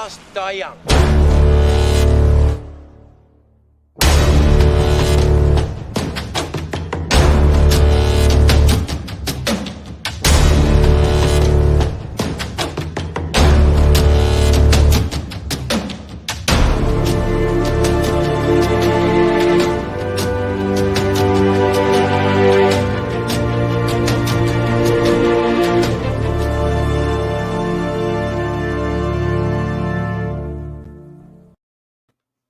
fast, die young.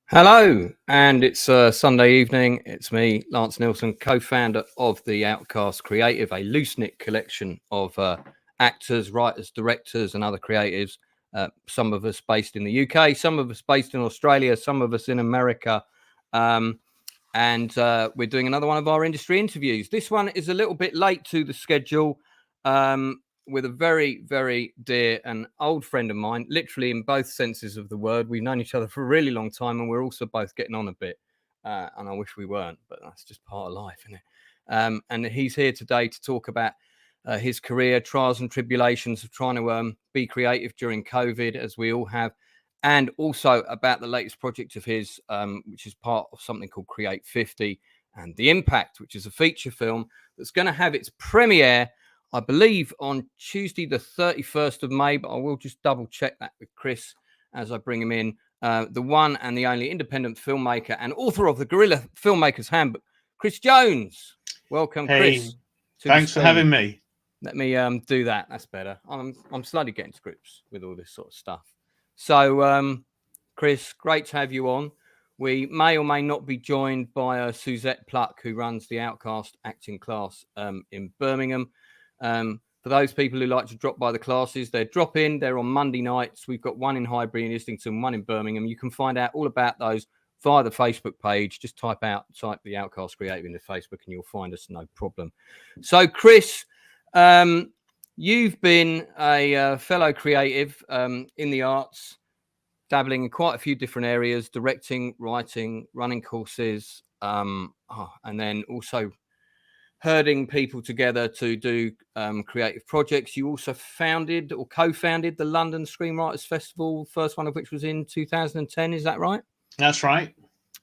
Hello, and it's Sunday evening. It's me, Lance Nilsson, co-founder of The Outcast Creative, a loose-knit collection of actors, writers, directors, and other creatives. Some of us based in the UK, some of us based in Australia, some of us in America. And we're doing another one of our industry interviews. This one is a little bit late to the schedule. With a very, very dear and old friend of mine, literally in both senses of the word. We've known each other for a really long time, and we're also both getting on a bit. And I wish we weren't, but that's just part of life, isn't it? And he's here today to talk about his career, trials and tribulations of trying to be creative during COVID, as we all have, and also about the latest project of his, which is part of something called Create 50, and The Impact, which is a feature film that's going to have its premiere, I believe, on Tuesday, the 31st of May, but I will just double check that with Chris as I bring him in. The one and the only independent filmmaker and author of the Guerrilla Filmmakers Handbook, Chris Jones. Welcome, hey, Chris. Thanks for having me. Let me do that. That's better. I'm slowly getting to grips with all this sort of stuff. So, Chris, great to have you on. We may or may not be joined by Suzette Pluck, who runs the Outcast acting class in Birmingham. For those people who like to drop by the classes, they're drop-in. They're on Monday nights. We've got one in Highbury and Islington, one in Birmingham. You can find out all about those via the Facebook page. Just type the Outcast Creative into Facebook and you'll find us, no problem. So, Chris, you've been a fellow creative in the arts, dabbling in quite a few different areas, directing, writing, running courses, and then also herding people together to do creative projects. You also founded or co-founded the London Screenwriters Festival, first one of which was in 2010. Is that right? That's right.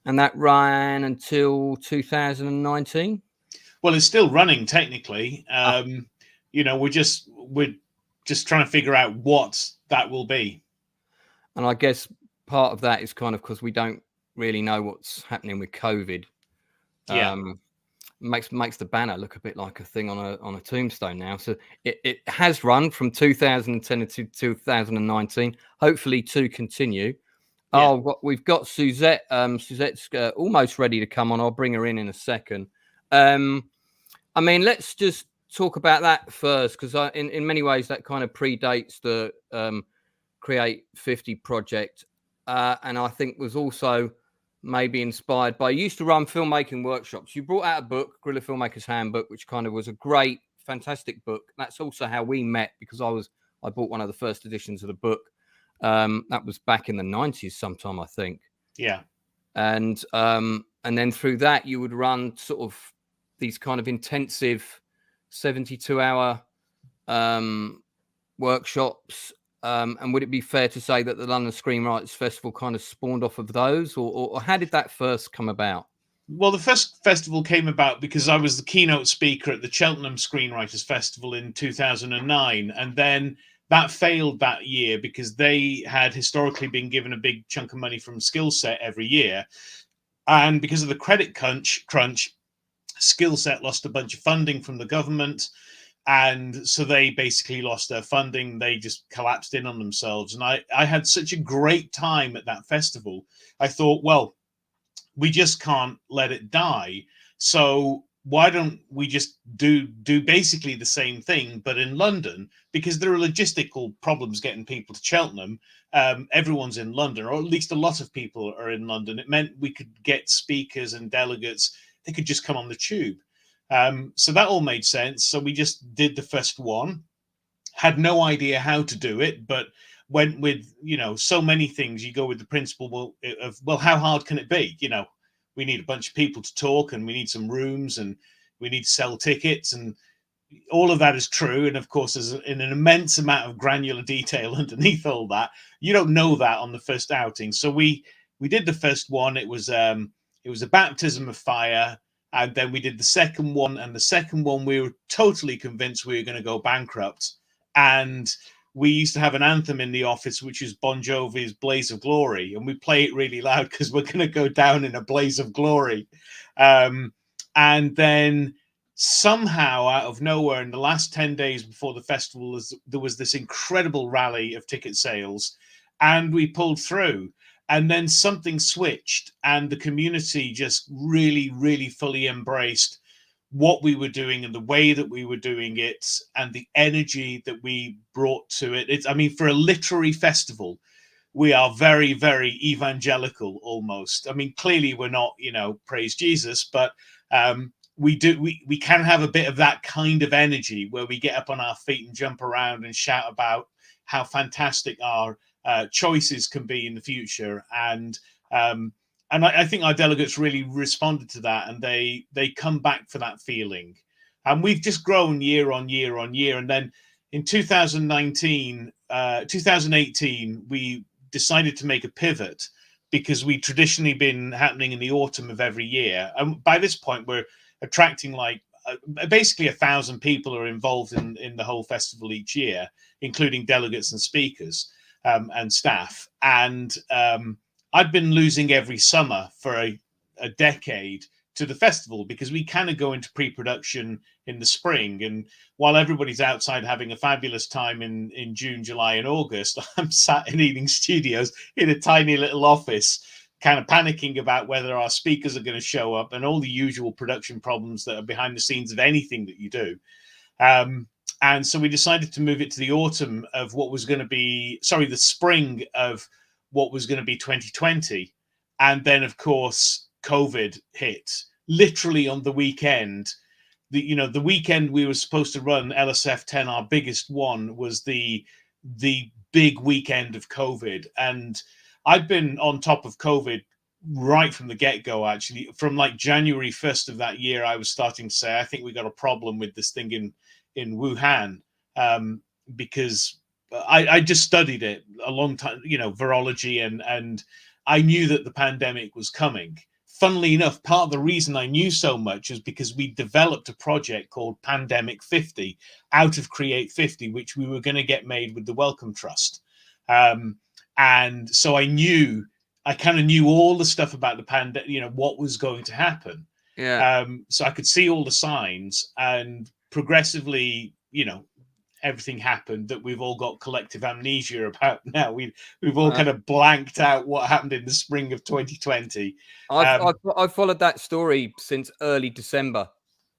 And that ran until 2019? Well, it's still running technically. We're just trying to figure out what that will be. And I guess part of that is kind of because we don't really know what's happening with COVID. Yeah. Makes the banner look a bit like a thing on a tombstone now. So it has run from 2010 to 2019, hopefully to continue. Yeah. We've got Suzette. Suzette's almost ready to come on. I'll bring her in a second. Let's just talk about that first, because in many ways that kind of predates the Create 50 project, and I think was also maybe inspired by, you used to run filmmaking workshops. You brought out a book, Guerrilla Filmmakers Handbook, which kind of was a great, fantastic book. That's also how we met, because I bought one of the first editions of the book. That was back in the 90s sometime, I think. Yeah. And then through that, you would run sort of these kind of intensive 72-hour workshops. And would it be fair to say that the London Screenwriters Festival kind of spawned off of those, or how did that first come about? Well, the first festival came about because I was the keynote speaker at the Cheltenham Screenwriters Festival in 2009, and then that failed that year because they had historically been given a big chunk of money from Skillset every year, and because of the credit crunch, Skillset lost a bunch of funding from the government. And so they basically lost their funding. They just collapsed in on themselves. And I had such a great time at that festival. I thought, well, we just can't let it die. So why don't we just do basically the same thing, but in London? Because there are logistical problems getting people to Cheltenham. Everyone's in London, or at least a lot of people are in London. It meant we could get speakers and delegates. They could just come on the tube. So that all made sense. So we just did the first one, had no idea how to do it, but went with, so many things. You go with the principle of, how hard can it be? We need a bunch of people to talk, and we need some rooms, and we need to sell tickets. And, all of that is true, and of course there's an immense amount of granular detail underneath all that. You don't know that on the first outing. So we did the first one. It was a baptism of fire, and then we did the second one. And the second one, we were totally convinced we were going to go bankrupt. And we used to have an anthem in the office, which is Bon Jovi's Blaze of Glory. And we play it really loud because we're going to go down in a blaze of glory. And then somehow, out of nowhere, in the last 10 days before the festival, there was this incredible rally of ticket sales, and we pulled through. And then something switched, and the community just really, really fully embraced what we were doing and the way that we were doing it and the energy that we brought to it. I mean, for a literary festival, we are very, very evangelical almost. I mean, clearly we're not, praise Jesus, but we can have a bit of that kind of energy where we get up on our feet and jump around and shout about how fantastic our choices can be in the future. And I think our delegates really responded to that, and they come back for that feeling. And we've just grown year on year on year. And then in 2018, we decided to make a pivot because we'd traditionally been happening in the autumn of every year. And by this point, we're attracting basically 1,000 people are involved in the whole festival each year, including delegates and speakers and staff. And I'd been losing every summer for a decade to the festival because we kind of go into pre-production in the spring. And while everybody's outside having a fabulous time in June, July, and August, I'm sat in Ealing Studios in a tiny little office, kind of panicking about whether our speakers are going to show up and all the usual production problems that are behind the scenes of anything that you do. And so we decided to move it to the autumn of what was going to be, the spring of what was going to be 2020. And then, of course, COVID hit literally on the weekend. The weekend we were supposed to run LSF 10, our biggest one, was the big weekend of COVID. And I'd been on top of COVID right from the get-go, actually. From January 1st of that year, I was starting to say, I think we got a problem with this thing in Wuhan, because I just studied it a long time, virology, and I knew that the pandemic was coming. Funnily enough, part of the reason I knew so much is because we developed a project called Pandemic 50 out of Create 50, which we were going to get made with the Wellcome Trust. And so I kind of knew all the stuff about the pandemic, what was going to happen. Yeah. So I could see all the signs, and progressively, everything happened that we've all got collective amnesia about now. We've all kind of blanked out what happened in the spring of 2020. I've followed that story since early December,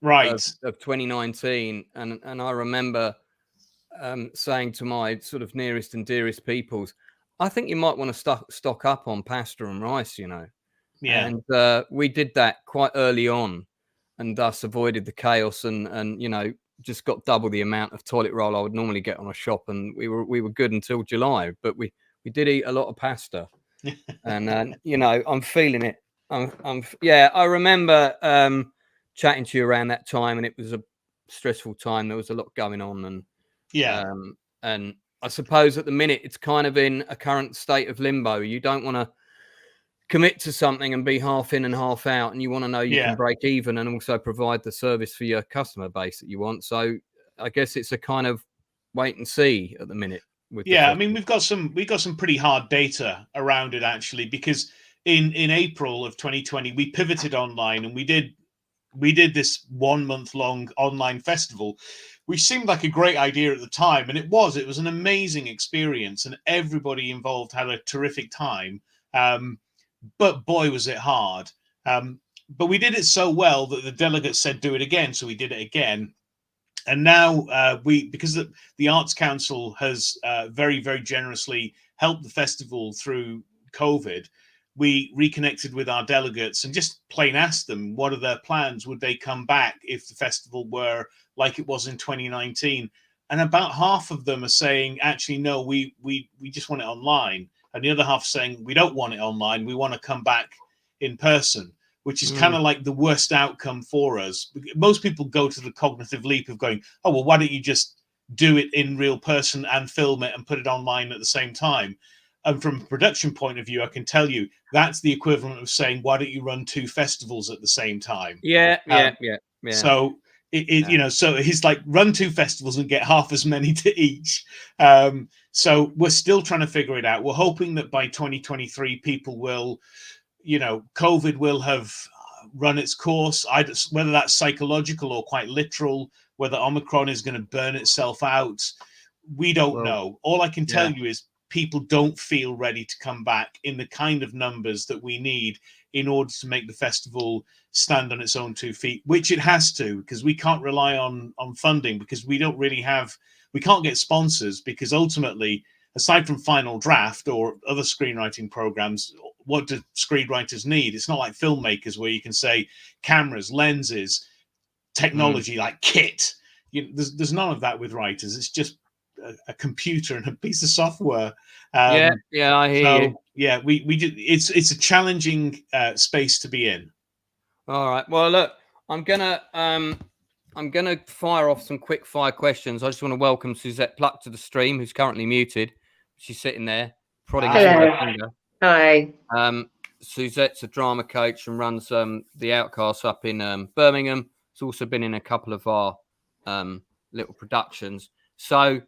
right, of 2019, and I remember saying to my sort of nearest and dearest peoples, I think you might want to stock up on pasta and rice, Yeah. And we did that quite early on, and thus avoided the chaos and just got double the amount of toilet roll I would normally get on a shop, and we were good until July. But we did eat a lot of pasta, and I'm feeling it. I remember chatting to you around that time, and it was a stressful time. There was a lot going on, and and I suppose at the minute it's kind of in a current state of limbo. You don't want to commit to something and be half in and half out, and you want to know you can break even and also provide the service for your customer base that you want. So I guess it's a kind of wait and see at the minute. I mean, we've got some pretty hard data around it, actually, because in April of 2020 we pivoted online, and we did this 1 month long online festival, which seemed like a great idea at the time, and it was an amazing experience, and everybody involved had a terrific time. But boy, was it hard. But we did it so well that the delegates said, do it again. So we did it again. And now because the Arts Council has very, very generously helped the festival through COVID, we reconnected with our delegates and just plain asked them, what are their plans? Would they come back if the festival were like it was in 2019? And about half of them are saying, actually, no, we just want it online. And the other half saying, we don't want it online. We want to come back in person. which is kind of like the worst outcome for us. Most people go to the cognitive leap of going, oh, well, why don't you just do it in real person and film it and put it online at the same time? And from a production point of view, I can tell you that's the equivalent of saying, why don't you run 2 festivals at the same time? Yeah. So so he's like, run 2 festivals and get half as many to each. So we're still trying to figure it out. We're hoping that by 2023, people will, COVID will have run its course, whether that's psychological or quite literal, whether Omicron is going to burn itself out. We don't know. All I can tell you is people don't feel ready to come back in the kind of numbers that we need in order to make the festival stand on its own 2 feet, which it has to, because we can't rely on funding, because we can't get sponsors, because ultimately, aside from Final Draft or other screenwriting programs, what do screenwriters need? It's not like filmmakers where you can say cameras, lenses, technology like kit. There's none of that with writers. It's just a computer and a piece of software. I hear you. Yeah, we do. It's a challenging space to be in. All right. Well, look, I'm gonna fire off some quick fire questions. I just want to welcome Suzette Pluck to the stream, who's currently muted. She's sitting there prodding her finger. Hi. Suzette's a drama coach and runs the Outcast up in Birmingham. She's also been in a couple of our little productions. So,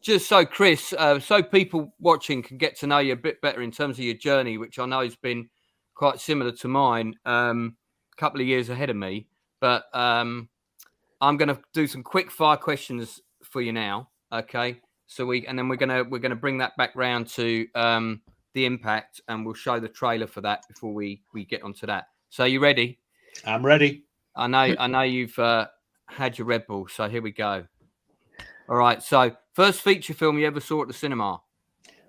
just so Chris, so people watching can get to know you a bit better in terms of your journey, which I know has been quite similar to mine, a couple of years ahead of me. But I'm going to do some quick fire questions for you now, okay? So we're gonna bring that back round to the impact, and we'll show the trailer for that before we get onto that. So you ready? I'm ready. I know you've had your Red Bull, so here we go. All right. So first feature film you ever saw at the cinema?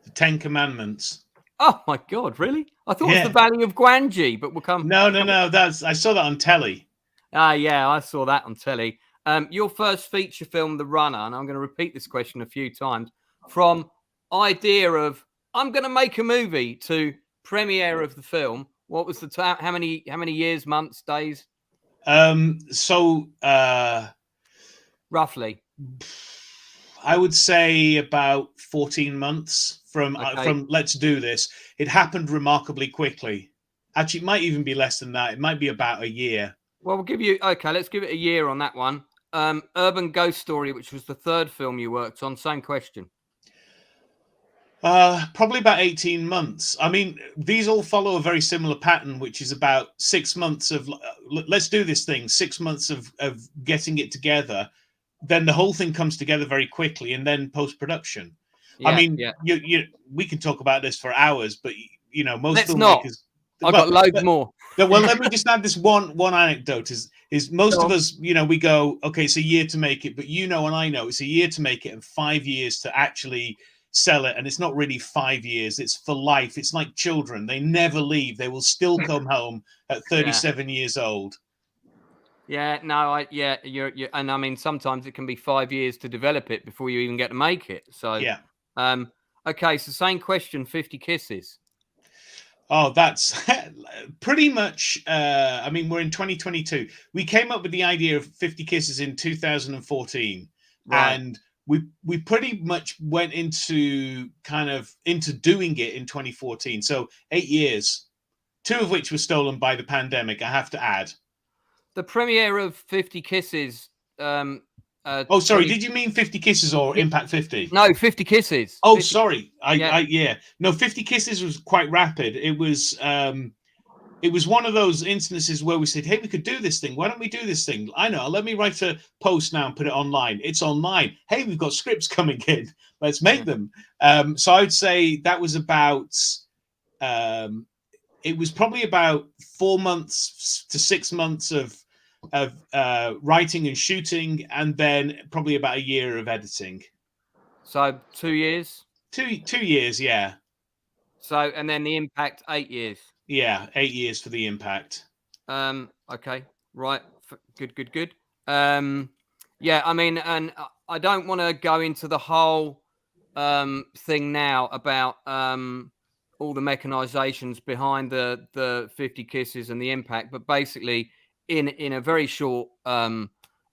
The 10 Commandments. Oh my God, really? I thought it was the Valley of Gwangi, but we'll come. No. I saw that on telly. Yeah, I saw that on telly. Your first feature film, The Runner, and I'm going to repeat this question a few times, from idea of I'm going to make a movie to premiere of the film. What was the time? How many years, months, days? Roughly, I would say about 14 months from let's do this. It happened remarkably quickly. Actually, it might even be less than that. It might be about a year. Well, let's give it a year on that one. Urban Ghost Story, which was the third film you worked on. Same question. Probably about 18 months. I mean, these all follow a very similar pattern, which is about 6 months of let's do this thing, 6 months of getting it together. Then the whole thing comes together very quickly, and then post-production. We can talk about this for hours, but most Let's filmmakers. I've got loads more. Well, let me just add this one anecdote. Is most of us, we go, okay, it's a year to make it, but and I know it's a year to make it and 5 years to actually sell it. And it's not really 5 years; it's for life. It's like children; they never leave. They will still come home at 37 years old. Yeah, no, you're, and I mean, sometimes it can be 5 years to develop it before you even get to make it. So, yeah. Okay, so same question, 50 Kisses. Oh, that's pretty much, I mean, we're in 2022. We came up with the idea of 50 Kisses in 2014. Right. And we pretty much went into doing it in 2014. So 8 years, 2 of which were stolen by the pandemic, I have to add. The premiere of 50 Kisses. Sorry. Did you mean 50 Kisses or Impact 50? No, 50 Kisses. Oh, 50... sorry. No, 50 Kisses was quite rapid. It was one of those instances where we said, hey, we could do this thing. Why don't we do this thing? I know. Let me write a post now and put it online. It's online. Hey, we've got scripts coming in. Let's make them. So I'd say that was about, it was probably about 4 months to 6 months of writing and shooting, and then probably about a year of editing. So 2 years? 2 years, yeah. So, and then the Impact, 8 years. Yeah, 8 years for the Impact. Okay, right. Good. Yeah, I mean, and I don't want to go into the whole thing now about all the mechanizations behind the 50 Kisses and the impact, but basically in a very short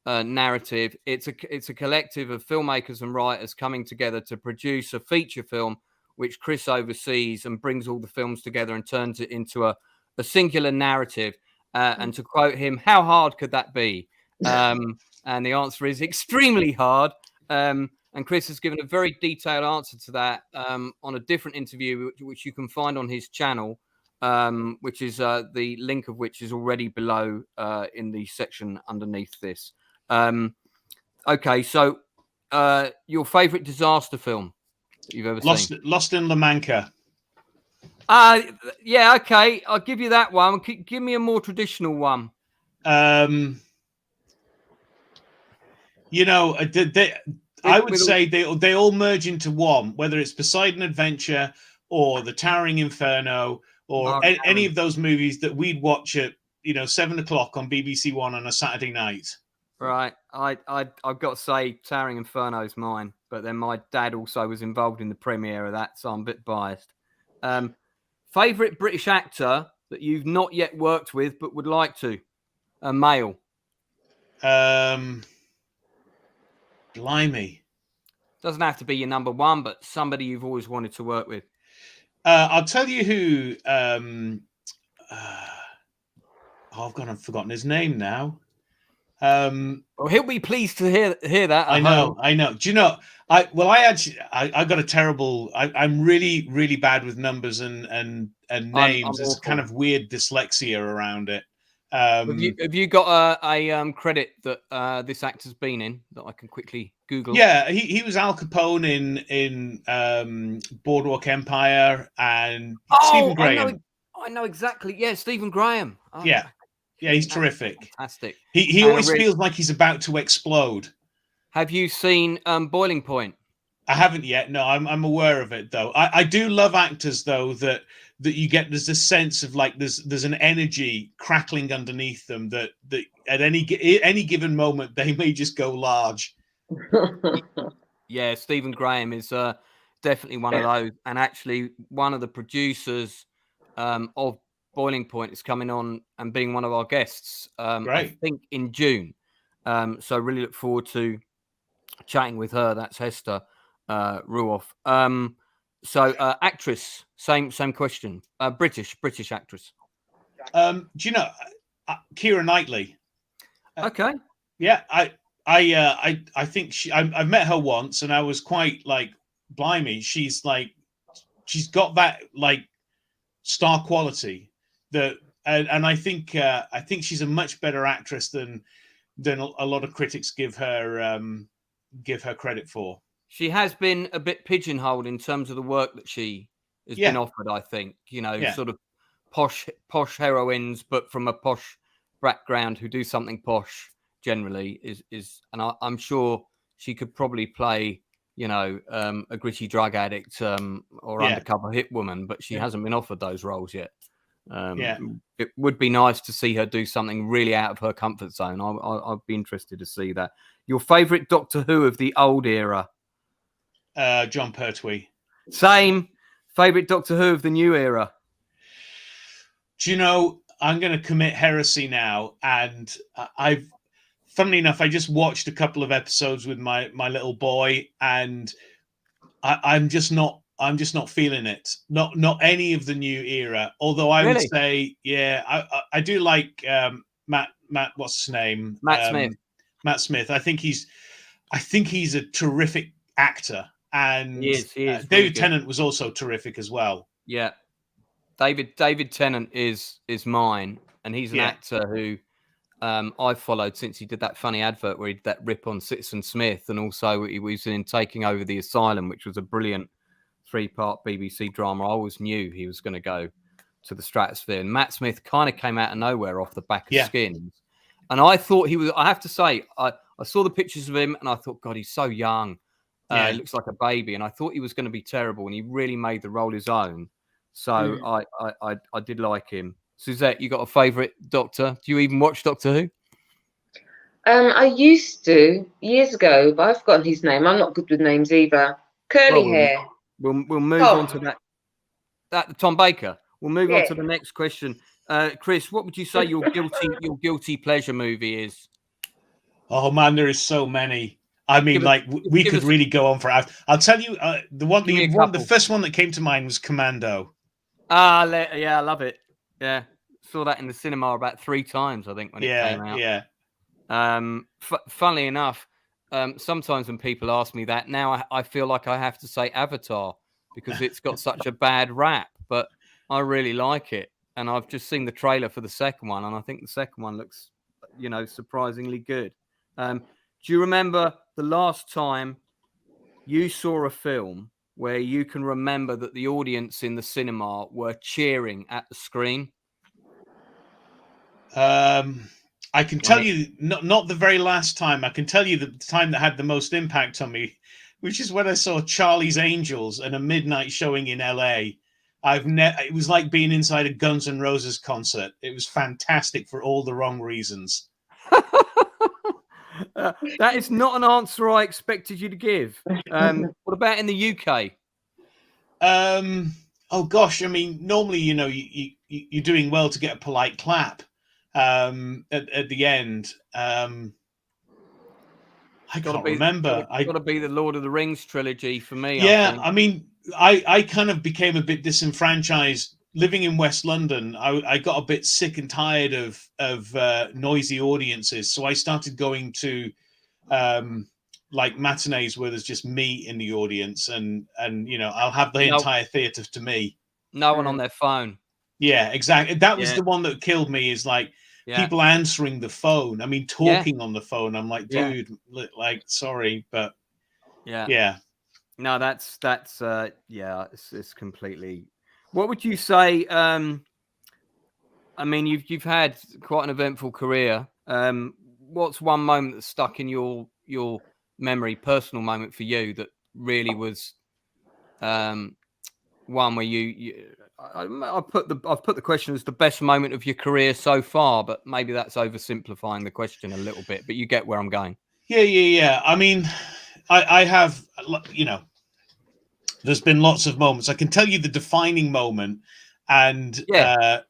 narrative, it's a collective of filmmakers and writers coming together to produce a feature film which Chris oversees and brings all the films together and turns it into a singular narrative. And to quote him, how hard could that be? And the answer is extremely hard. And Chris has given a very detailed answer to that on a different interview, which you can find on his channel, which is the link of which is already below in the section underneath this. Okay, so your favorite disaster film that you've ever seen? Lost in La Mancha. Yeah, okay, I'll give you that one. Give me a more traditional one. You know, I would say they all merge into one, whether it's Poseidon Adventure or The Towering Inferno or any of those movies that we'd watch at 7 o'clock on BBC One on a Saturday night. Right, I've got to say Towering Inferno is mine, but then my dad also was involved in the premiere of that, so I'm a bit biased. Favorite British actor that you've not yet worked with but would like to? A male. Blimey. Doesn't have to be your number one, but somebody you've always wanted to work with. I'll tell you who. I've forgotten his name now. Well, he'll be pleased to hear that. I know. Do you know? I got a terrible. I'm really, really bad with numbers and names. There's kind of weird dyslexia around it. Have you got a credit that this actor's been in that I can quickly Google? Yeah, he was Al Capone in Boardwalk Empire and Stephen Graham. I know exactly. Yeah, Stephen Graham. Oh, yeah, he's terrific. Fantastic. He always feels like he's about to explode. Have you seen Boiling Point? I haven't yet. No, I'm aware of it though. I do love actors though that you get. There's this sense of like there's an energy crackling underneath them that at any given moment they may just go large. Yeah, Stephen Graham is definitely one of those, and actually one of the producers of Boiling Point is coming on and being one of our guests. I think in June. So really look forward to chatting with her. That's Hester Ruoff. So actress, same question. British actress. Do you know Keira Knightley? Okay. Yeah, I think I've met her once, and I was quite like, blimey, she's got that like star quality that, and I think she's a much better actress than a lot of critics give her credit for. She has been a bit pigeonholed in terms of the work that she has been offered, I think. Sort of posh heroines, but from a posh background who do something posh generally is and I'm sure she could probably play, a gritty drug addict or undercover hit woman, but she hasn't been offered those roles yet. It would be nice to see her do something really out of her comfort zone. I'd be interested to see that. Your favorite Doctor Who of the old era? John Pertwee. Same. Favorite Doctor Who of the new era? Do you know, I'm going to commit heresy now, and funnily enough, I just watched a couple of episodes with my little boy, and I'm just not feeling it. Not any of the new era. Although I would say, I do like Matt. What's his name? Smith. Matt Smith. I think he's a terrific actor, and he is David Tennant was also terrific as well. Yeah, David Tennant is mine, and he's an actor who I've followed since he did that funny advert where he did that rip on Citizen Smith, and also he was in Taking Over the Asylum, which was a brilliant 3-part BBC drama. I always knew he was going to go to the stratosphere, and Matt Smith kind of came out of nowhere off the back of Skins, and I thought he was. I have to say, I saw the pictures of him, and I thought, God, he's so young. He looks like a baby, and I thought he was going to be terrible, and he really made the role his own. So I did like him. Suzette, you got a favourite Doctor? Do you even watch Doctor Who? I used to years ago, but I've forgotten his name. I'm not good with names either. Curly hair. We'll move on to that. that Tom Baker. We'll move on Yeah. to the next question. Chris, what would you say your guilty pleasure movie is? Oh man, there is so many. I mean, we give could us, really go on for hours. I'll tell you, the first one that came to mind was Commando. Yeah, I love it. Yeah, saw that in the cinema about 3 times, I think, when it came out. Yeah. Funnily enough, sometimes when people ask me that now, I feel like I have to say Avatar because it's got such a bad rap, but I really like it. And I've just seen the trailer for the second one, and I think the second one looks, surprisingly good. Do you remember the last time you saw a film where you can remember that the audience in the cinema were cheering at the screen? I can tell you, not the very last time. I can tell you the time that had the most impact on me, which is when I saw Charlie's Angels and a midnight showing in LA. It was like being inside a Guns N' Roses concert. It was fantastic for all the wrong reasons. That is not an answer I expected you to give. What about in the UK? Oh gosh, I mean, normally, you're doing well to get a polite clap at the end. I can't remember. It's got to be the Lord of the Rings trilogy for me. Yeah, I mean, I kind of became a bit disenfranchised living in West London. I got a bit sick and tired of noisy audiences, so I started going to like matinees where there's just me in the audience, and I'll have the entire theatre to me. No one on their phone. Yeah, exactly. That was the one that killed me. Is like people answering the phone. I mean, talking on the phone. I'm like, dude, like, sorry, but yeah. No, that's it's completely. What would you say? I mean, you've had quite an eventful career. What's one moment that stuck in your memory, personal moment for you that really was one where I've put the question as the best moment of your career so far, but maybe that's oversimplifying the question a little bit. But you get where I'm going. Yeah. I mean, I have, there's been lots of moments. I can tell you the defining moment, and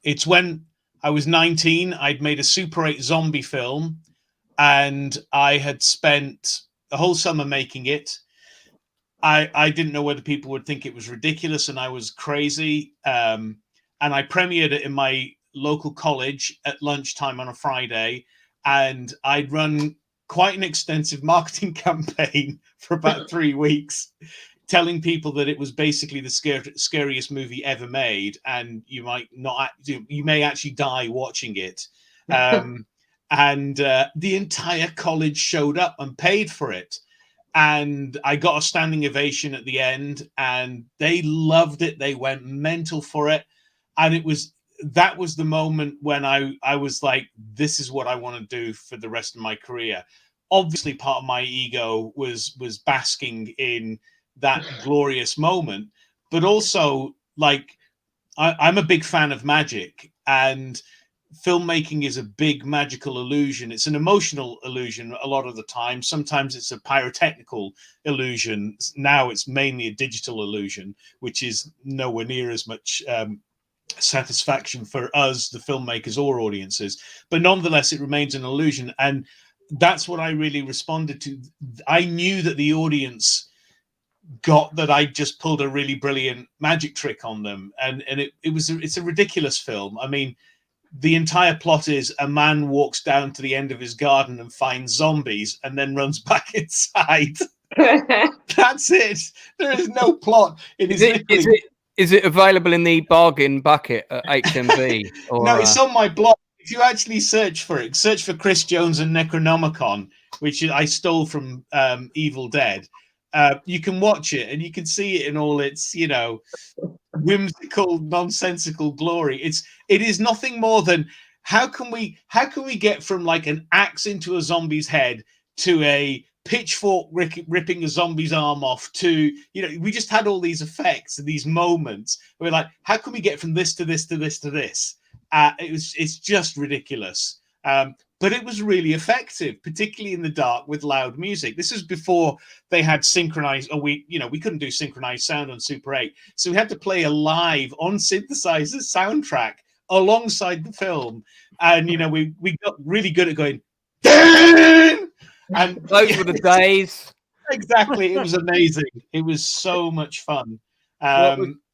it's when I was 19. I'd made a Super 8 zombie film, and I had spent the whole summer making it. I didn't know whether people would think it was ridiculous and I was crazy. And I premiered it in my local college at lunchtime on a Friday, and I'd run quite an extensive marketing campaign for about 3 weeks, telling people that it was basically the scariest movie ever made, and you may actually die watching it. And the entire college showed up and paid for it. And I got a standing ovation at the end, and they loved it. They went mental for it. And that was the moment when I was like, this is what I want to do for the rest of my career. Obviously, part of my ego was basking in that glorious moment, but also, like, I'm a big fan of magic, and filmmaking is a big magical illusion. It's an emotional illusion a lot of the time. Sometimes it's a pyrotechnical illusion. Now it's mainly a digital illusion, which is nowhere near as much satisfaction for us, the filmmakers or audiences. But nonetheless, it remains an illusion. And that's what I really responded to. I knew that the audience got that I just pulled a really brilliant magic trick on them. And it's a ridiculous film. I mean, the entire plot is a man walks down to the end of his garden and finds zombies and then runs back inside. That's it. There is no plot. Is it available in the bargain bucket at HMV? Or, no, it's on my blog. If you actually search for Chris Jones and Necronomicon, which I stole from Evil Dead, you can watch it and you can see it in all its, whimsical, nonsensical glory. It is nothing more than how can we get from like an axe into a zombie's head to a pitchfork ripping a zombie's arm off to, we just had all these effects and these moments. We're like, how can we get from this to this to this to this? It's just ridiculous. but it was really effective, particularly in the dark with loud music. This is before they had synchronized, or we couldn't do synchronized sound on Super 8. So we had to play a live on synthesizer soundtrack alongside the film. And, we got really good at going, and those were the days. Exactly. It was amazing. It was so much fun.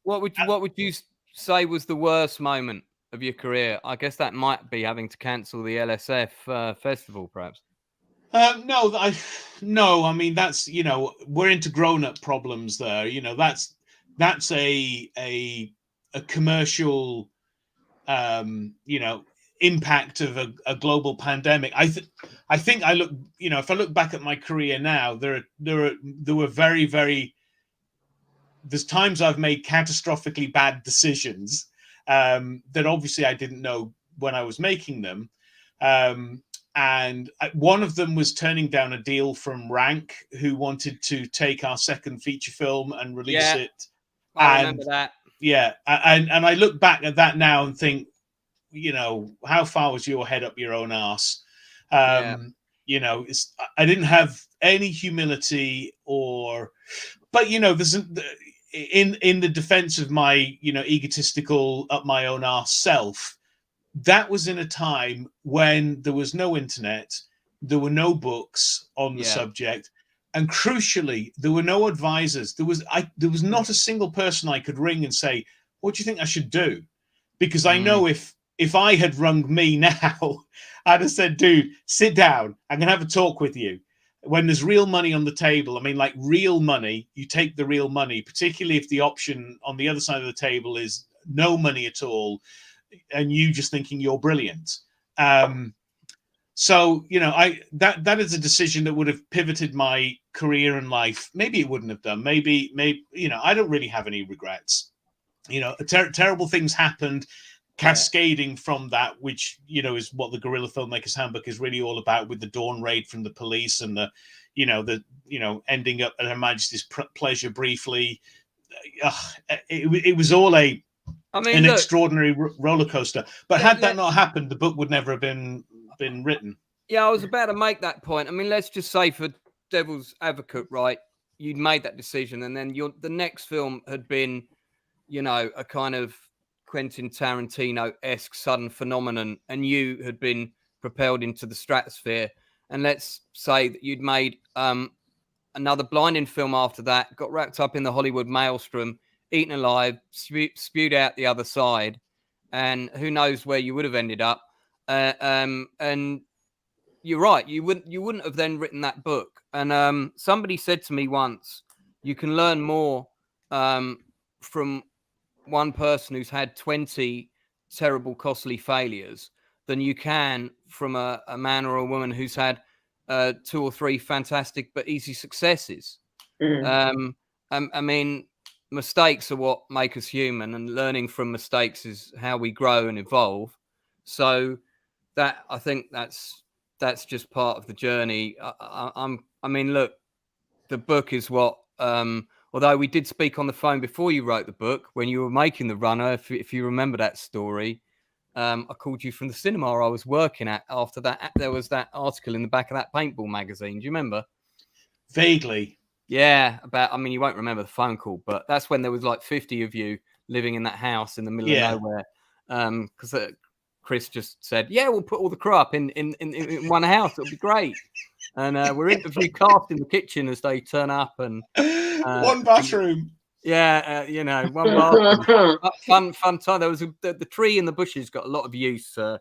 What would you say was the worst moment of your career? I guess that might be having to cancel the LSF festival, perhaps. No. I mean, that's, we're into grown-up problems there. That's a commercial, impact of a global pandemic. I think I look, if I look back at my career now, there were very, very, there's times I've made catastrophically bad decisions that obviously I didn't know when I was making them. And one of them was turning down a deal from Rank, who wanted to take our second feature film and release it. I remember that. Yeah. And I look back at that now and think, how far was your head up your own arse? I didn't have any humility but there's in the defense of my, egotistical up my own arse self, that was in a time when there was no internet, there were no books on the subject, and crucially, there were no advisors. There was not a single person I could ring and say, what do you think I should do? Because I know if I had rung me now, I'd have said, dude, sit down. I'm going to have a talk with you. When there's real money on the table, I mean, like real money, you take the real money, particularly if the option on the other side of the table is no money at all, and you just thinking you're brilliant. So, that is a decision that would have pivoted my career and life. Maybe it wouldn't have done. Maybe, I don't really have any regrets. Terrible things happened, cascading from that, which is what the Guerrilla Filmmakers Handbook is really all about, with the dawn raid from the police and the ending up at Her Majesty's pleasure briefly. It was all an extraordinary roller coaster. But had that not happened, the book would never have been written. Yeah, I was about to make that point. I mean, let's just say, for devil's advocate, right? You'd made that decision, and then the next film had been, a kind of Quentin Tarantino-esque sudden phenomenon, and you had been propelled into the stratosphere. And let's say that you'd made another blinding film after that, got wrapped up in the Hollywood maelstrom, eaten alive, spewed out the other side, and who knows where you would have ended up. And you're right, you wouldn't have then written that book. And somebody said to me once, you can learn more from one person who's had 20 terrible, costly failures than you can from a man or a woman who's had 2 or 3 fantastic but easy successes. I mean, mistakes are what make us human, and learning from mistakes is how we grow and evolve. So that, I think that's just part of the journey. I mean, look, the book is what. Although we did speak on the phone before you wrote the book, when you were making the runner, if you remember that story, I called you from the cinema I was working at. After that, there was that article in the back of that paintball magazine. Do you remember? Vaguely. Yeah, you won't remember the phone call, but that's when there was like 50 of you living in that house in the middle of nowhere. Because Chris just said, yeah, we'll put all the crew up in one house. It'll be great. And we're interviewing cast in the kitchen as they turn up, and one bathroom. One bathroom. Fun time. There was the tree in the bushes got a lot of use there.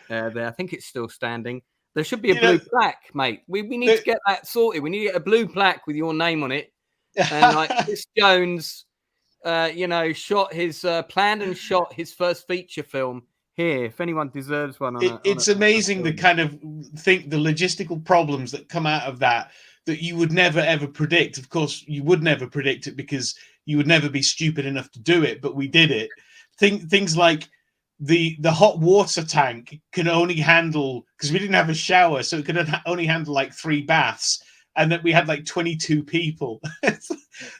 I think it's still standing. There should be a blue plaque, mate. We need to get that sorted. We need to get a blue plaque with your name on it. And like Chris Jones, planned and shot his first feature film here. If anyone deserves one, it's amazing the kind of the logistical problems that come out of that you would never ever predict. Of course, you would never predict it because you would never be stupid enough to do it. But we did it. Things like the hot water tank can only handle, because we didn't have a shower, so it could only handle like 3 baths, and that we had like 22 people.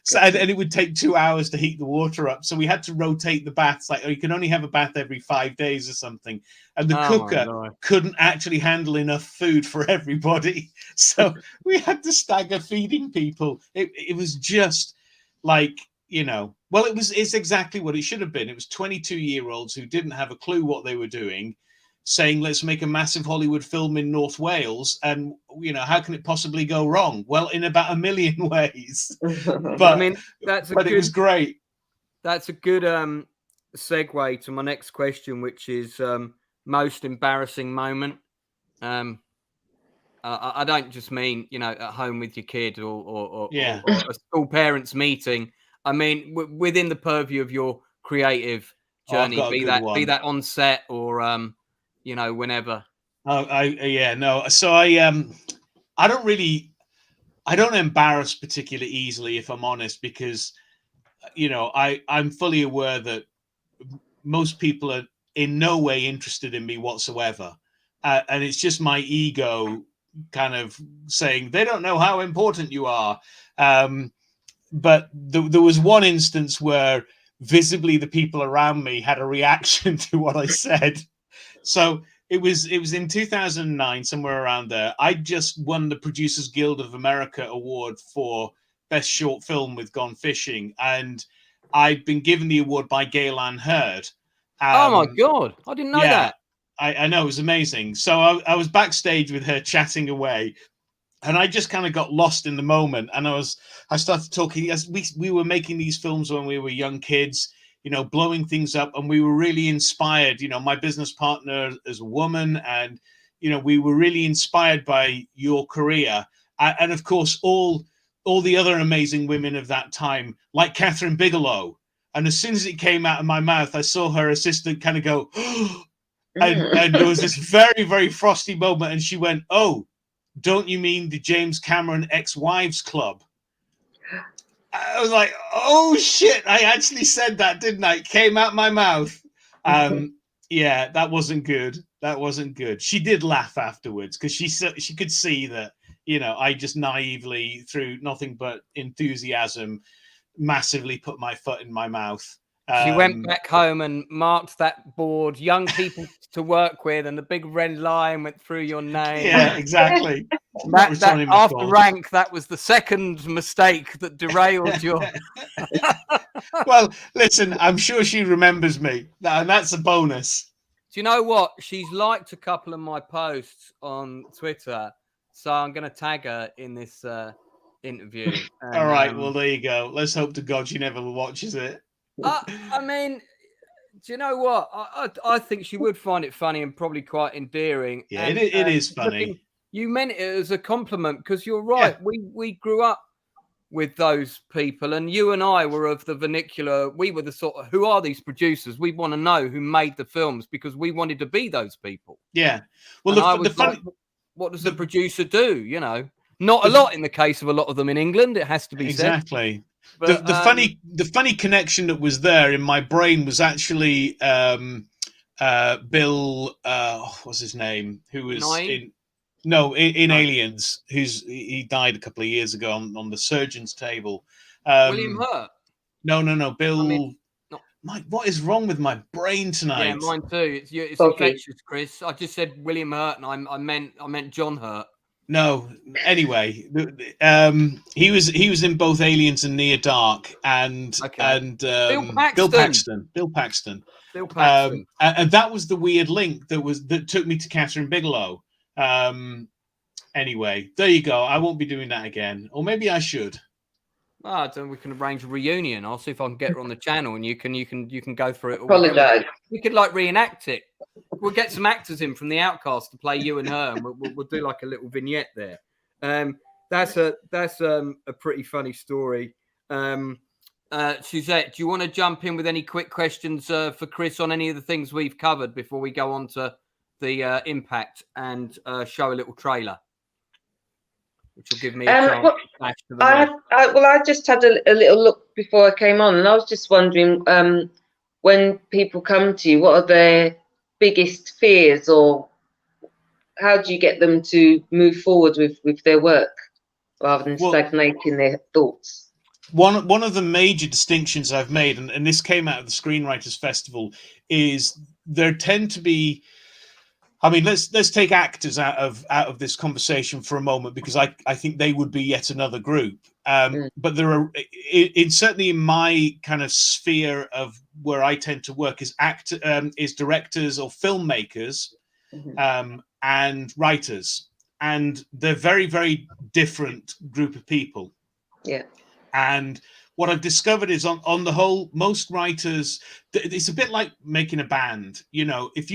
So, and it would take 2 hours to heat the water up. So we had to rotate the baths. Like, you can only have a bath every 5 days or something. And the cooker couldn't actually handle enough food for everybody. So we had to stagger feeding people. It was just like, you know, well, it's exactly what it should have been. It was 22-year-olds who didn't have a clue what they were doing, saying, let's make a massive Hollywood film in North Wales. And, you know, how can it possibly go wrong? Well, in about 1 million ways. But I mean, it was great. That's a good segue to my next question, which is most embarrassing moment. I don't just mean, you know, at home with your kid or a school parents meeting. I mean, within the purview of your creative journey, be that on set or you know, whenever. So I don't embarrass particularly easily, if I'm honest, because, you know, I'm fully aware that most people are in no way interested in me whatsoever, and it's just my ego kind of saying they don't know how important you are. But there was one instance where visibly the people around me had a reaction to what I said. So it was in 2009, somewhere around there. I just won the Producers Guild of America award for best short film with Gone Fishing, and I'd been given the award by Gail Ann Hurd. Oh my God, I didn't know that. I know, it was amazing. So I was backstage with her chatting away, and I just kind of got lost in the moment. And I started talking as we were making these films when we were young kids, you know, blowing things up, and we were really inspired. You know, my business partner is a woman, and, you know, we were really inspired by your career, and of course all the other amazing women of that time, like Catherine Bigelow. And as soon as it came out of my mouth, I saw her assistant kind of go, and there was this very, very frosty moment, and she went, "Oh, don't you mean the James Cameron Ex-Wives Club?" I was like, "Oh shit! I actually said that, didn't I?" It came out my mouth. Yeah, that wasn't good. That wasn't good. She did laugh afterwards because she could see that, you know, I just naively, through nothing but enthusiasm, massively put my foot in my mouth. She went back home and marked that board, young people to work with, and the big red line went through your name. Yeah, exactly. that after rank, that was the second mistake that derailed your... Well, listen, I'm sure she remembers me, and that's a bonus. Do you know what? She's liked a couple of my posts on Twitter, so I'm going to tag her in this interview. And, all right, well, there you go. Let's hope to God she never watches it. I mean, do you know what? I think she would find it funny and probably quite endearing. Yeah, and, it is funny. You meant it as a compliment, because you're right. Yeah. We grew up with those people, and you and I were of the vernacular. We were the sort of, who are these producers? We want to know who made the films, because we wanted to be those people. Yeah. Well, the funny... what does the producer do? You know, not a lot in the case of a lot of them in England. It has to be said. Exactly. But the funny connection that was there in my brain was actually Bill, what's his name, who was in Aliens, he died a couple of years ago on the surgeon's table. William Hurt. No, Bill. Mike, what is wrong with my brain tonight? Yeah, mine too. It's infectious, Chris. I just said William Hurt, and I meant John Hurt. No, anyway, he was in both Aliens and Near Dark, and Bill Paxton. And that was the weird link that took me to Catherine Bigelow. Anyway, there you go. I won't be doing that again, or maybe I should. Then we can arrange a reunion. I'll see if I can get her on the channel, and you can go through it. Apologize. We could like reenact it. We'll get some actors in from the Outcast to play you and her, and we'll do like a little vignette there. That's a pretty funny story. Suzette, do you want to jump in with any quick questions for Chris on any of the things we've covered before we go on to the impact and show a little trailer, which will give me a chance to flash to the I just had a little look before I came on, and I was just wondering, when people come to you, what are their biggest fears, or how do you get them to move forward with their work rather than stagnating their thoughts? one of the major distinctions I've made, and this came out of the Screenwriters Festival, is there tend to be, I mean, let's take actors out of this conversation for a moment, because I think they would be yet another group. But there are, certainly in my kind of sphere of where I tend to work, is directors or filmmakers, and writers, and they're very, very different group of people. Yeah. And what I've discovered is, on the whole, most writers, it's a bit like making a band. You know, if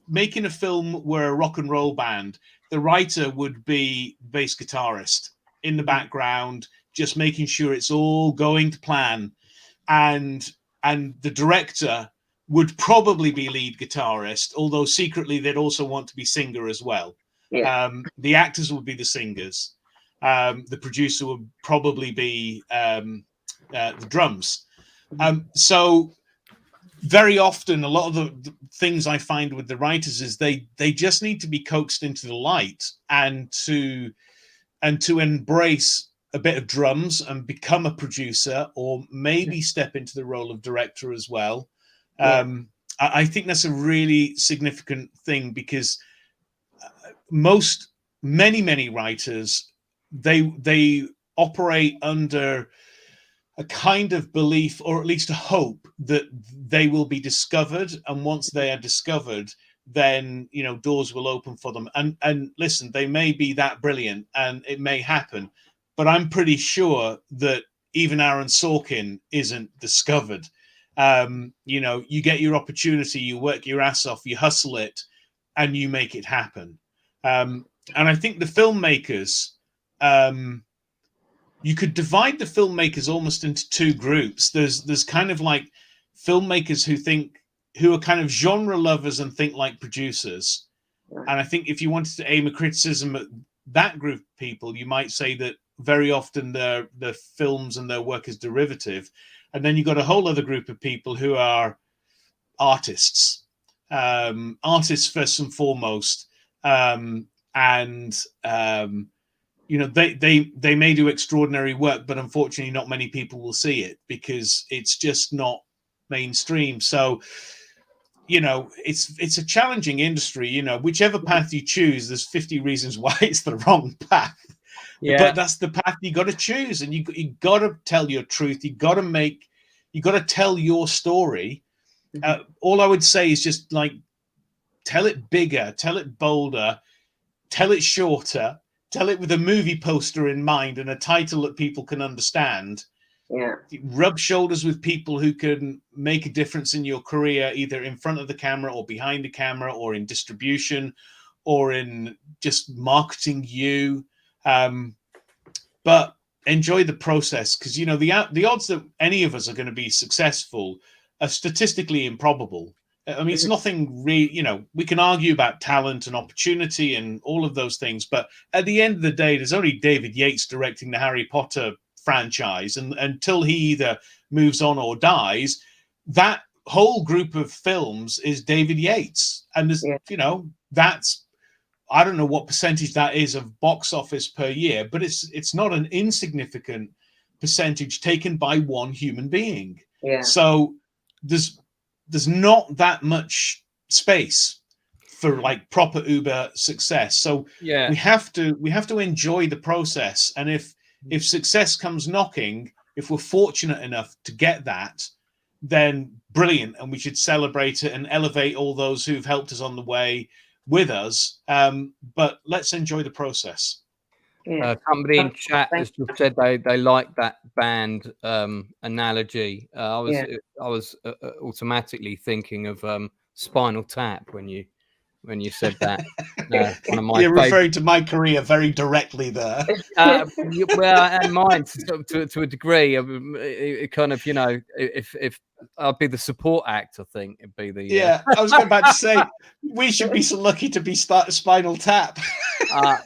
making a film were a rock and roll band, the writer would be bass guitarist in the background, just making sure it's all going to plan, and the director would probably be lead guitarist, although secretly they'd also want to be singer as well. Yeah. The actors would be the singers. The producer would probably be the drums. So very often, a lot of the things I find with the writers is they just need to be coaxed into the light, and to embrace a bit of drums and become a producer, or maybe step into the role of director as well. I think that's a really significant thing, because many writers, they operate under a kind of belief, or at least a hope, that they will be discovered, and once they are discovered, then, you know, doors will open for them. And listen, they may be that brilliant, and it may happen, but I'm pretty sure that even Aaron Sorkin isn't discovered. You know, you get your opportunity, you work your ass off, you hustle it, and you make it happen. And I think the filmmakers, you could divide the filmmakers almost into two groups. There's kind of like filmmakers who are kind of genre lovers and think like producers. And I think if you wanted to aim a criticism at that group of people, you might say that very often their films and their work is derivative. And then you've got a whole other group of people who are artists, artists first and foremost. You know, they may do extraordinary work, but unfortunately not many people will see it, because it's just not mainstream. So, you know, it's a challenging industry. You know, whichever path you choose, there's 50 reasons why it's the wrong path. Yeah. But that's the path you got to choose, and you got to tell your truth. You got to tell your story. All I would say is just like, tell it bigger, tell it bolder, tell it shorter, tell it with a movie poster in mind and a title that people can understand. Yeah. Rub shoulders with people who can make a difference in your career, either in front of the camera or behind the camera, or in distribution, or in just marketing you. But enjoy the process, because, you know, the odds that any of us are going to be successful are statistically improbable. I mean, it's nothing really, you know, we can argue about talent and opportunity and all of those things, but at the end of the day, there's only David Yates directing the Harry Potter franchise, and until he either moves on or dies, that whole group of films is David Yates. And there's, you know, that's, I don't know what percentage that is of box office per year, but it's not an insignificant percentage taken by one human being. Yeah. So there's not that much space for like proper Uber success. So we have to enjoy the process. And if success comes knocking, if we're fortunate enough to get that, then brilliant. And we should celebrate it and elevate all those who've helped us on the way with us. But let's enjoy the process. Yeah. Somebody in chat has just said they like that band analogy. I was automatically thinking of Spinal Tap when you said that. One of my You're referring to my career very directly there. Well, and mine to a degree. It kind of, you know, if I'd be the support act, I think it'd be the. Yeah, I was about to say we should be so lucky to be Spinal Tap. But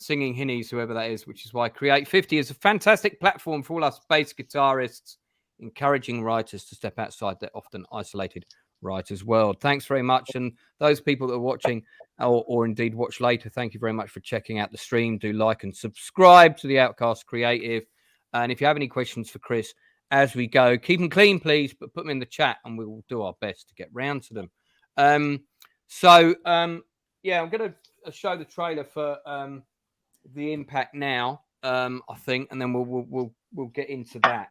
Singing Hinnies, whoever that is, which is why Create 50 is a fantastic platform for all us bass guitarists, encouraging writers to step outside their often isolated Writers World. Thanks very much. And those people that are watching or indeed watch later, thank you very much for checking out the stream. Do like and subscribe to the Outcast Creative. And if you have any questions for Chris as we go, keep them clean, please, but put them in the chat and we will do our best to get round to them. Yeah, I'm going to show the trailer for The Impact now, I think, and then we'll get into that.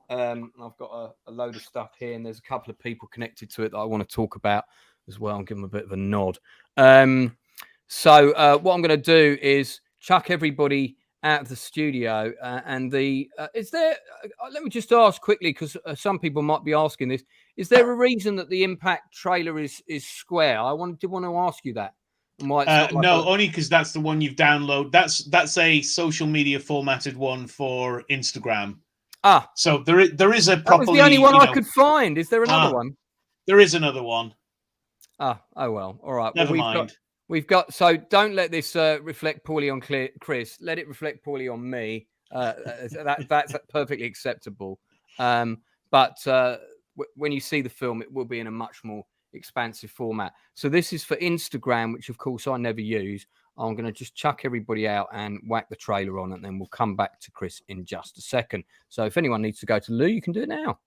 I've got a load of stuff here, and there's a couple of people connected to it that I want to talk about as well and give them a bit of a nod. What I'm going to do is chuck everybody out of the studio, and is there? Let me just ask quickly, because some people might be asking this: is there a reason that the Impact trailer is square? Did want to ask you that. No, only because that's the one you've downloaded. That's a social media formatted one for Instagram. So there is a properly. That was the only one I could find. Is there another one? There is another one. Oh well. All right. Never mind. We've got. So don't let this reflect poorly on Chris. Let it reflect poorly on me. That's perfectly acceptable. But when you see the film, it will be in a much more expansive format. So this is for Instagram, which of course I never use. I'm going to just chuck everybody out and whack the trailer on, and then we'll come back to Chris in just a second. So if anyone needs to go to Lou, you can do it now.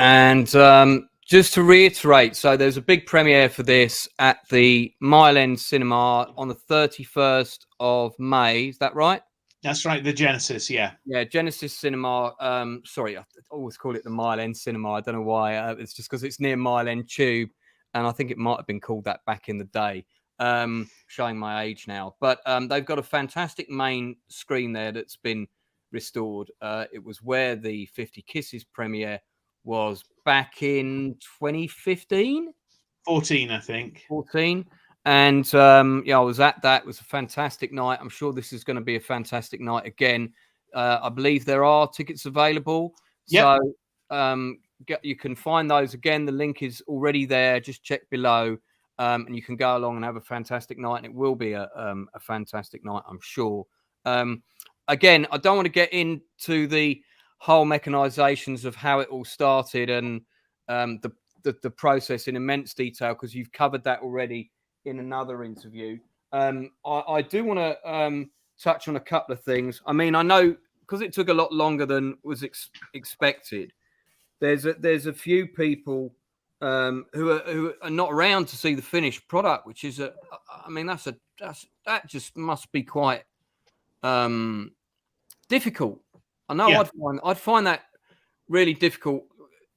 And just to reiterate, so there's a big premiere for this at the Mile End Cinema on the 31st of May. Is that right? That's right. The Genesis, yeah. Yeah, Genesis Cinema. Sorry, I always call it the Mile End Cinema. I don't know why. It's just because it's near Mile End Tube. And I think it might have been called that back in the day. Showing my age now. But they've got a fantastic main screen there that's been restored. It was where the 50 Kisses premiere was back in 2015? 14, I think. 14. And I was at that. It was a fantastic night. I'm sure this is going to be a fantastic night again. I believe there are tickets available. Yep. So you can find those again. The link is already there. Just check below. And you can go along and have a fantastic night. And it will be a fantastic night, I'm sure. Again, I don't want to get into the whole mechanizations of how it all started and the process in immense detail, because you've covered that already in another interview. I do want to touch on a couple of things. I mean, I know because it took a lot longer than was expected. There's a few people who are not around to see the finished product, which is that just must be quite difficult. I know. Yeah. I'd find that really difficult,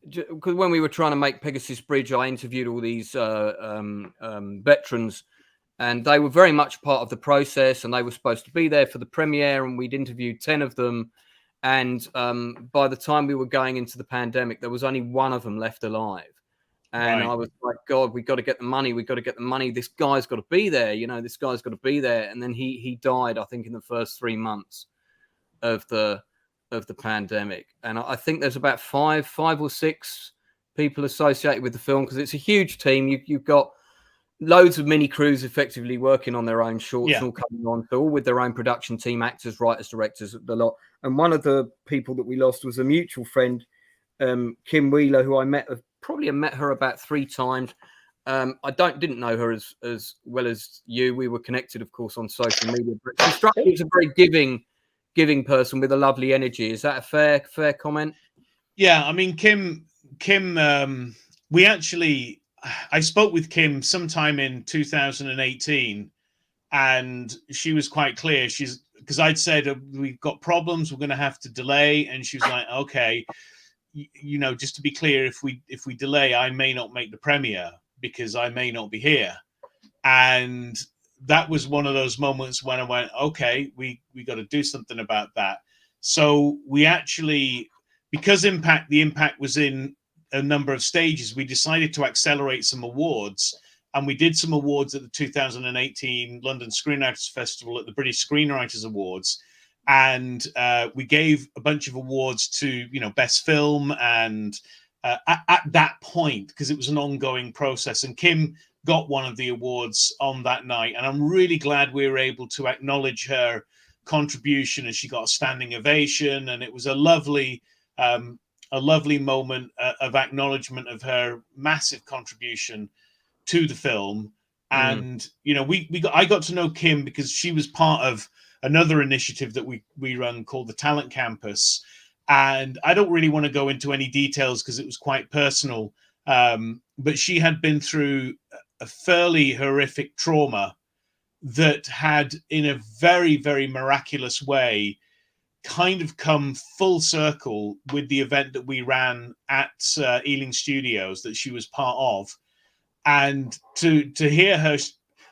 because when we were trying to make Pegasus Bridge, I interviewed all these veterans, and they were very much part of the process, and they were supposed to be there for the premiere, and we'd interviewed 10 of them. And by the time we were going into the pandemic, there was only one of them left alive. And right. I was like, God, we got to get the money. We got to get the money. This guy's got to be there. This guy's got to be there. And then he died, I think, in the first 3 months of the pandemic. And I think there's about five or six people associated with the film? Because it's a huge team. You've got loads of mini crews effectively working on their own shorts, and all coming on, all with their own production team, actors, writers, directors, the lot. And one of the people that we lost was a mutual friend, Kim Wheeler, who I met her about 3 times. I didn't know her as well as you. We were connected, of course, on social media, but she struck me as a very giving person with a lovely energy. Is that a fair comment? Yeah, I mean, Kim, I spoke with Kim sometime in 2018, and she was quite clear. Because I'd said, we've got problems, we're going to have to delay. And she was like, okay, just to be clear, if we delay, I may not make the premiere because I may not be here. And that was one of those moments when I went, okay, we got to do something about that. So we actually, because the impact was in a number of stages, we decided to accelerate some awards, and we did some awards at the 2018 London Screenwriters Festival at the British Screenwriters Awards, and we gave a bunch of awards to best film, and at that point, because it was an ongoing process, and Kim got one of the awards on that night, and I'm really glad we were able to acknowledge her contribution, and she got a standing ovation, and it was a lovely moment of acknowledgement of her massive contribution to the film. And I got to know Kim because she was part of another initiative that we run called the Talent Campus, and I don't really want to go into any details because it was quite personal, but she had been through a fairly horrific trauma that had, in a very, very miraculous way, kind of come full circle with the event that we ran at Ealing Studios that she was part of. And to hear her,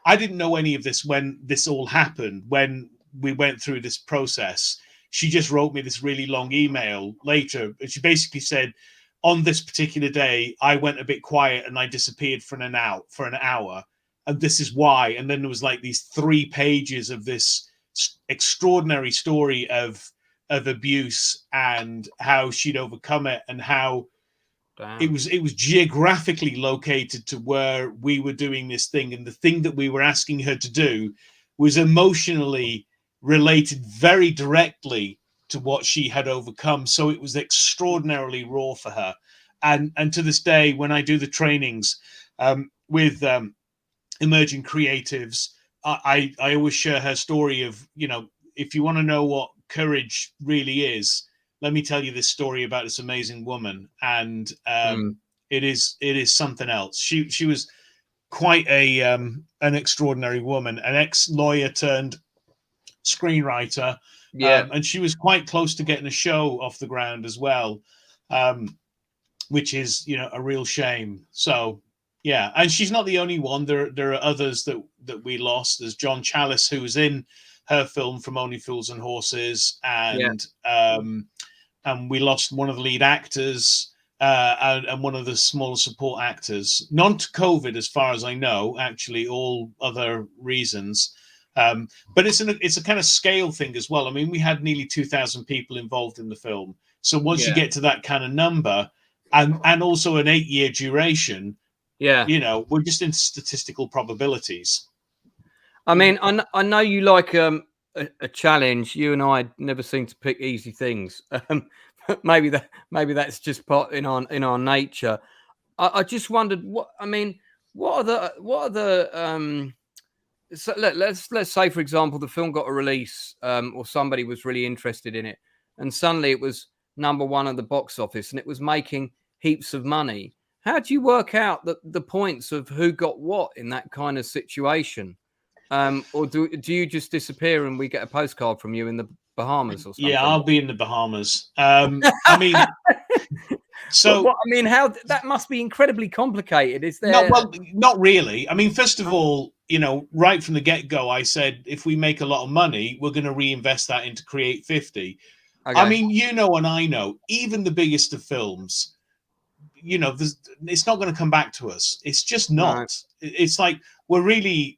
I didn't know any of this when this all happened, when we went through this process. She just wrote me this really long email later. And she basically said, on this particular day, I went a bit quiet and I disappeared for an hour. And this is why. And then there was like these 3 pages of this extraordinary story of abuse and how she'd overcome it, and how it was geographically located to where we were doing this thing. And the thing that we were asking her to do was emotionally related very directly to what she had overcome. So it was extraordinarily raw for her. And to this day, when I do the trainings with emerging creatives, I always share her story of, if you want to know what courage really is, let me tell you this story about this amazing woman. And it is something else. She was quite an extraordinary woman, an ex-lawyer turned screenwriter. And she was quite close to getting a show off the ground as well, which is, a real shame. So, yeah. And she's not the only one. There are others that we lost. There's John Chalice, who was in her film From Only Fools and Horses, and we lost one of the lead actors and one of the smaller support actors. None to COVID, as far as I know. Actually, all other reasons. But it's a kind of scale thing as well. I mean, we had nearly 2,000 people involved in the film. So once you get to that kind of number, and also an 8-year duration, we're just in statistical probabilities. I mean, I know you like a challenge. You and I never seem to pick easy things. Maybe that's just part in our nature. I just wondered what are the so let's say, for example, the film got a release, or somebody was really interested in it, and suddenly it was #1 at the box office and it was making heaps of money. How do you work out the points of who got what in that kind of situation? Or do you just disappear and we get a postcard from you in the Bahamas or something? Yeah, I'll be in the Bahamas. I mean, so how that must be incredibly complicated. Is there? No, well, not really. I mean, first of all, right from the get-go, I said if we make a lot of money, we're going to reinvest that into Create 50. Okay. I mean, and I know, even the biggest of films, it's not going to come back to us. It's just not. Right. It's like we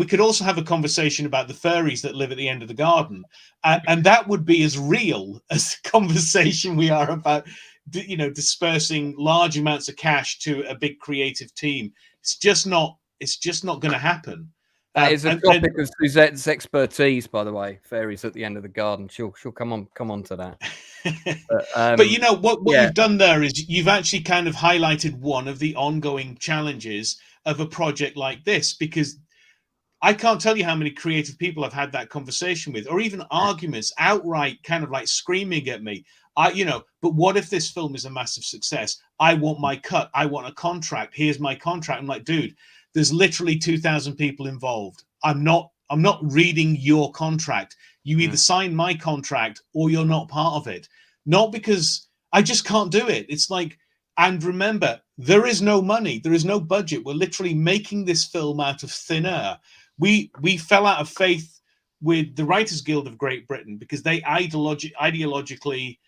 could also have a conversation about the fairies that live at the end of the garden, and that would be as real as the conversation we are about dispersing large amounts of cash to a big creative team. It's just not going to happen. That is a topic of Suzette's expertise, by the way. Fairies at the end of the garden. She'll come on to that. But you know what you've done there is you've actually kind of highlighted one of the ongoing challenges of a project like this, because I can't tell you how many creative people I've had that conversation with, or even arguments outright kind of like screaming at me. But what if this film is a massive success? I want my cut. I want a contract. Here's my contract. I'm like, dude, there's literally 2,000 people involved. I'm not reading your contract. You either sign my contract or you're not part of it. Not because I just can't do it. It's like, and remember, there is no money. There is no budget. We're literally making this film out of thin air. We fell out of faith with the Writers Guild of Great Britain because they ideologically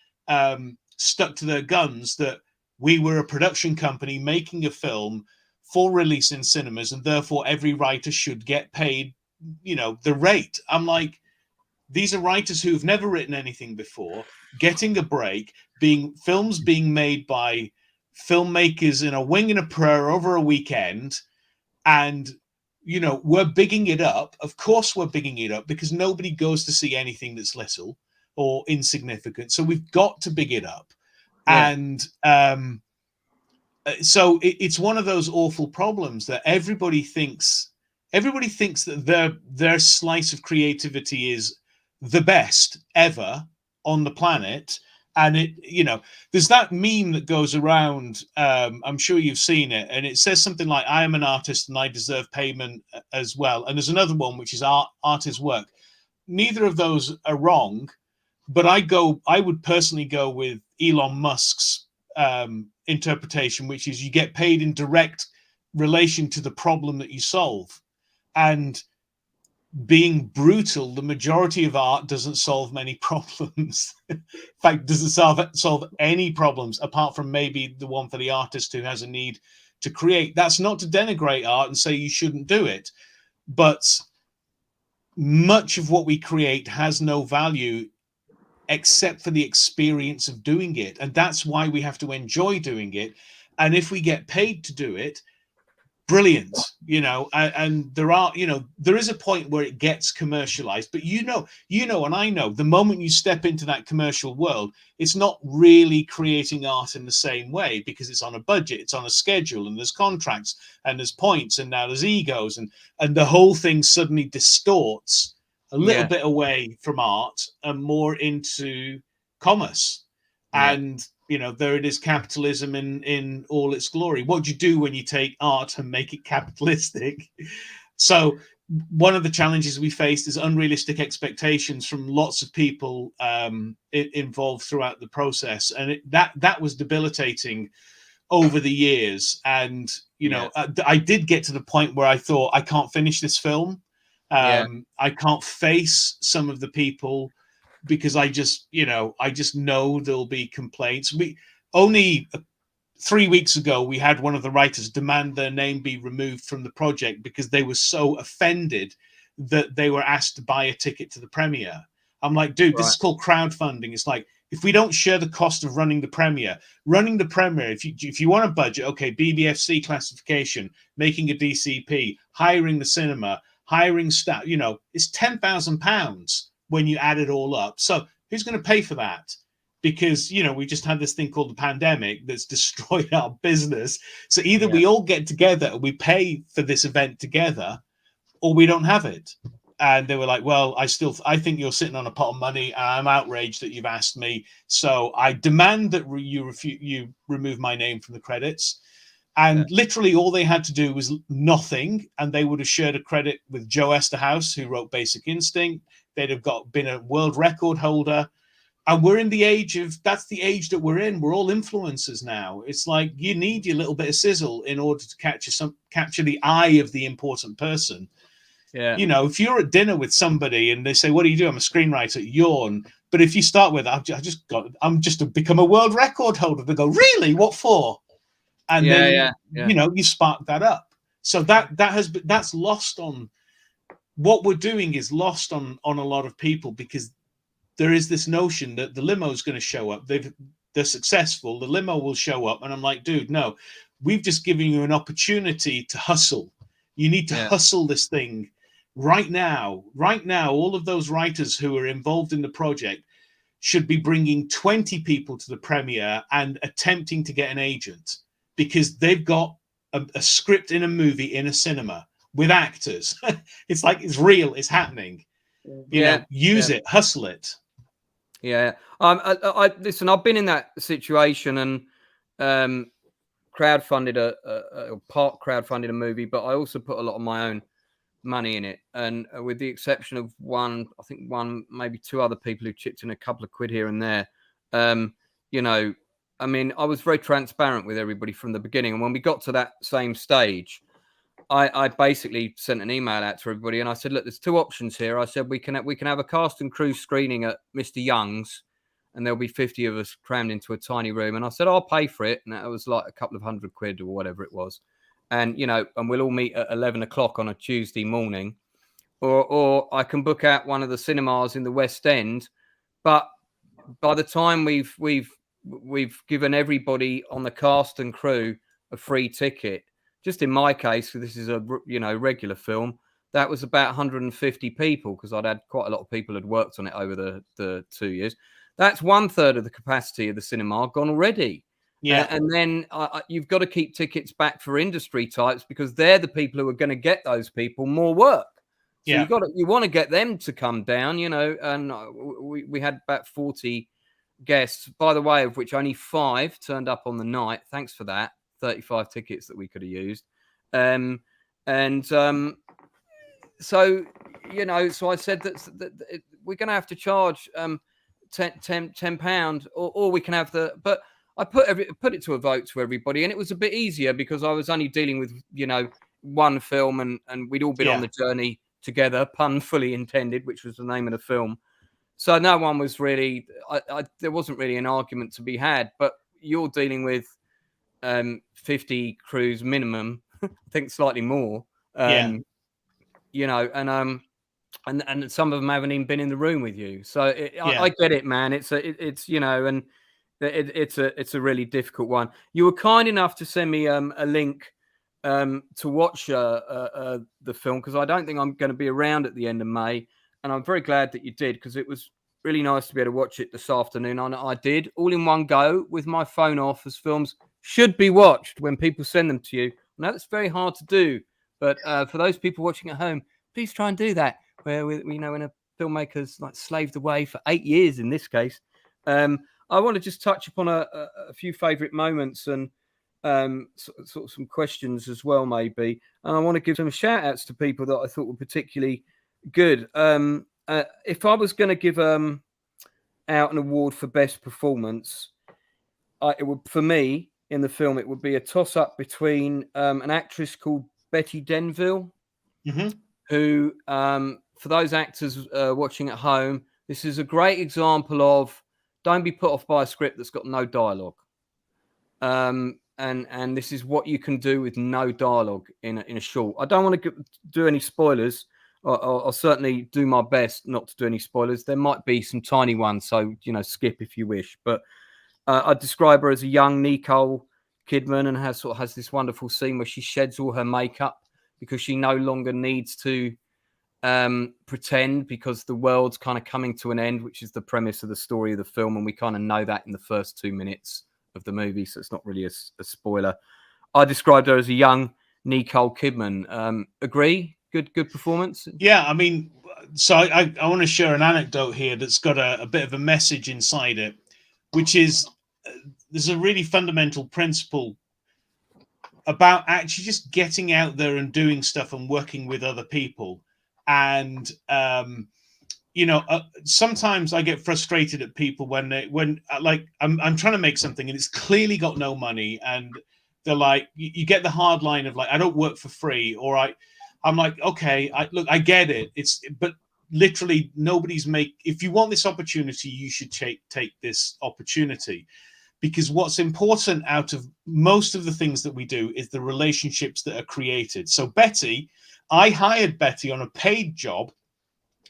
stuck to their guns that we were a production company making a film for release in cinemas, and therefore every writer should get paid, the rate. I'm like, these are writers who've never written anything before, getting a break, films being made by filmmakers in a wing and a prayer over a weekend, and we're bigging it up. Of course we're bigging it up because nobody goes to see anything that's little or insignificant, so we've got to big it up. And so it's one of those awful problems that everybody thinks that their slice of creativity is the best ever on the planet. And there's that meme that goes around, I'm sure you've seen it, and it says something like, I am an artist and I deserve payment as well. And there's another one which is art is work. Neither of those are wrong, but I would personally go with Elon Musk's interpretation, which is you get paid in direct relation to the problem that you solve. And being brutal, the majority of art doesn't solve many problems. In fact, doesn't solve any problems apart from maybe the one for the artist who has a need to create. That's not to denigrate art and say you shouldn't do it, but much of what we create has no value except for the experience of doing it. And that's why we have to enjoy doing it. And if we get paid to do it, brilliant, and there is a point where it gets commercialized, but and I know the moment you step into that commercial world, it's not really creating art in the same way, because it's on a budget, it's on a schedule, and there's contracts, and there's points, and now there's egos, and the whole thing suddenly distorts a little bit away from art and more into commerce. And there it is, capitalism in all its glory. What do you do when you take art and make it capitalistic? So one of the challenges we faced is unrealistic expectations from lots of people involved throughout the process, and that was debilitating over the years. And I did get to the point where I thought, I can't finish this film. I can't face some of the people, because I just know there'll be complaints. We only 3 weeks ago, we had one of the writers demand their name be removed from the project because they were so offended that they were asked to buy a ticket to the premiere. I'm like, dude, this is called crowdfunding. It's like, if we don't share the cost of running the premiere, if you want a budget, okay, BBFC classification, making a DCP, hiring the cinema, hiring staff, it's £10,000 when you add it all up. So who's going to pay for that? Because, we just had this thing called the pandemic that's destroyed our business. So either we all get together and we pay for this event together, or we don't have it. And they were like, well, I think you're sitting on a pot of money. I'm outraged that you've asked me. So I demand that you remove my name from the credits. And literally all they had to do was nothing. And they would have shared a credit with Joe Esterhaus, who wrote Basic Instinct. They'd have been a world record holder. And we're in that's the age that we're in. We're all influencers now. It's like you need your little bit of sizzle in order to capture the eye of the important person. Yeah. If you're at dinner with somebody and they say, what do you do? I'm a screenwriter, yawn. But if you start with, I'm just become a world record holder, they go, really? What for? And you spark that up. So that's lost on what we're doing, is lost on a lot of people, because there is this notion that the limo is going to show up. they're successful, the limo will show up. And I'm like, dude, no, we've just given you an opportunity to hustle. You need to hustle this thing right now. Right now, all of those writers who are involved in the project should be bringing 20 people to the premiere and attempting to get an agent, because they've got a script in a movie in a cinema with actors. It's like, it's real, it's happening. You know, use it, hustle it. Yeah. I listen, I've been in that situation and crowdfunded crowdfunded a movie, but I also put a lot of my own money in it. And with the exception of one, maybe two other people who chipped in a couple of quid here and there, you know, I mean, I was very transparent with everybody from the beginning. And when we got to that same stage, I basically sent an email out to everybody and I said, look, there's two options here. I said, we can have a cast and crew screening at Mr. Young's and there'll be 50 of us crammed into a tiny room. And I said, I'll pay for it. And that was like a couple of £100 or whatever it was. And, you know, and we'll all meet at 11 o'clock on a Tuesday morning, or I can book out one of the cinemas in the West End. But by the time we've given everybody on the cast and crew a free ticket, just in my case, this is a, you know, regular film, that was about 150 people, because I'd had quite a lot of people who'd worked on it over the 2 years. That's 1/3 of the capacity of the cinema gone already. Yeah. And then you've got to keep tickets back for industry types, because they're the people who are going to get those people more work. So you want to get them to come down, you know, and we had about 40 guests, by the way, of which only 5 turned up on the night. Thanks for that. 35 tickets that we could have used. So, you know, so I said that we're going to have to charge £10 or we can have but I put it to a vote to everybody, and it was a bit easier because I was only dealing with, you know, one film and we'd all been on the journey together, pun fully intended, which was the name of the film. So no one was really, there wasn't really an argument to be had, but you're dealing with 50 crews minimum, I think slightly more, you know, and some of them haven't even been in the room with you. So I get it, man. It's you know, and it's a really difficult one. You were kind enough to send me a link to watch the film, because I don't think I'm going to be around at the end of May, and I'm very glad that you did, because it was really nice to be able to watch it this afternoon. I did all in one go with my phone off, as films should be watched when people send them to you. I know that's very hard to do, but for those people watching at home, please try and do that. Where we know when a filmmaker's like slaved away for 8 years in this case. I want to just touch upon a few favourite moments and sort of some questions as well, maybe. And I want to give some shout outs to people that I thought were particularly good. If I was going to give out an award for best performance, it would, for me, in the film, it would be a toss-up between an actress called Betty Denville, who, for those actors watching at home, this is a great example of don't be put off by a script that's got no dialogue. And this is what you can do with no dialogue in a short. I don't want to do any spoilers. I'll certainly do my best not to do any spoilers. There might be some tiny ones, so, you know, skip if you wish. But I describe her as a young Nicole Kidman, and has this wonderful scene where she sheds all her makeup because she no longer needs to pretend, because the world's kind of coming to an end, which is the premise of the story of the film, and we kind of know that in the first 2 minutes of the movie, so it's not really a spoiler. I described her as a young Nicole Kidman. Agree? Good performance? Yeah, I mean, so I want to share an anecdote here that's got a bit of a message inside it, which is there's a really fundamental principle about actually just getting out there and doing stuff and working with other people. And you know, sometimes I get frustrated at people when like I'm trying to make something and it's clearly got no money, and they're like, you get the hard line of like, I don't work for free, or I'm like, okay, look, I get it. But literally nobody's if you want this opportunity, you should take this opportunity, because what's important out of most of the things that we do is the relationships that are created. So Betty, I hired Betty on a paid job,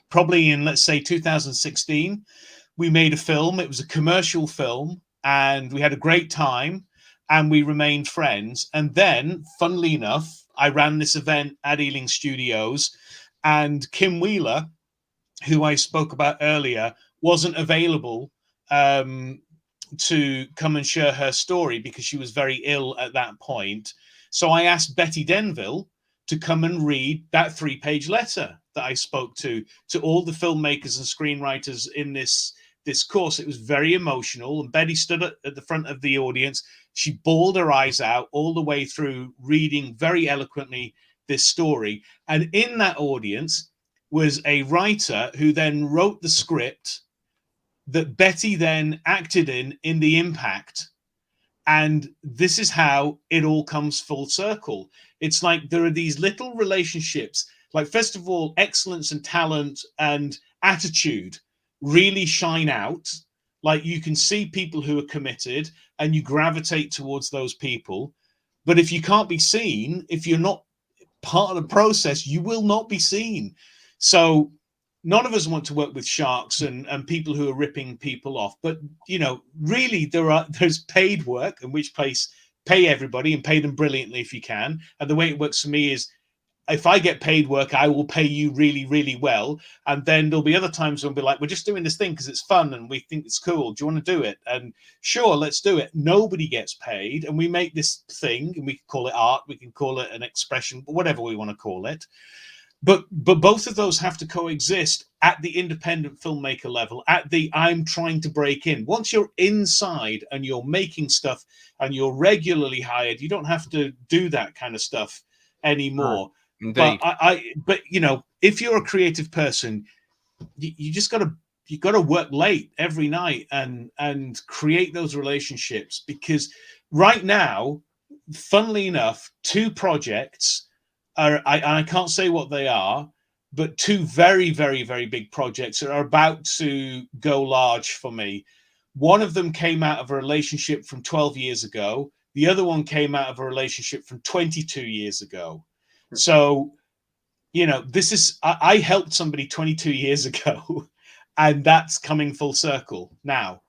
probably in, let's say, 2016. We made a film. It was a commercial film. and we had a great time, and we remained friends. And then, funnily enough, I ran this event at Ealing Studios, and Kim Wheeler, who I spoke about earlier, wasn't available to come and share her story because she was very ill at that point. So I asked Betty Denville to come and read that 3-page letter that I spoke to all the filmmakers and screenwriters in this course. It was very emotional, and Betty stood at the front of the audience. She bawled her eyes out all the way through, reading very eloquently this story. And in that audience was a writer who then wrote the script that Betty then acted in The Impact. And this is how it all comes full circle. It's like there are these little relationships, like, first of all, excellence and talent and attitude really shine out. Like, you can see people who are committed and you gravitate towards those people. But if you can't be seen, if you're not part of the process, you will not be seen. So none of us want to work with sharks and people who are ripping people off. But, you know, really there's paid work, in which place pay everybody and pay them brilliantly if you can. And the way it works for me is, if I get paid work, I will pay you really, really well. And then there'll be other times when we'll be like, we're just doing this thing because it's fun and we think it's cool. Do you want to do it? And sure, let's do it. Nobody gets paid. And we make this thing, and we can call it art. We can call it an expression, whatever we want to call it. But both of those have to coexist at the independent filmmaker level, at the I'm trying to break in. Once you're inside and you're making stuff and you're regularly hired, you don't have to do that kind of stuff anymore. Indeed. But you know, if you're a creative person, you just gotta work late every night and create those relationships, because right now, funnily enough, 2 projects are, I can't say what they are, but 2 very, very, very big projects are about to go large for me. One of them came out of a relationship from 12 years ago. The other one came out of a relationship from 22 years ago. So, you know, this is, I helped somebody 22 years ago, and that's coming full circle now.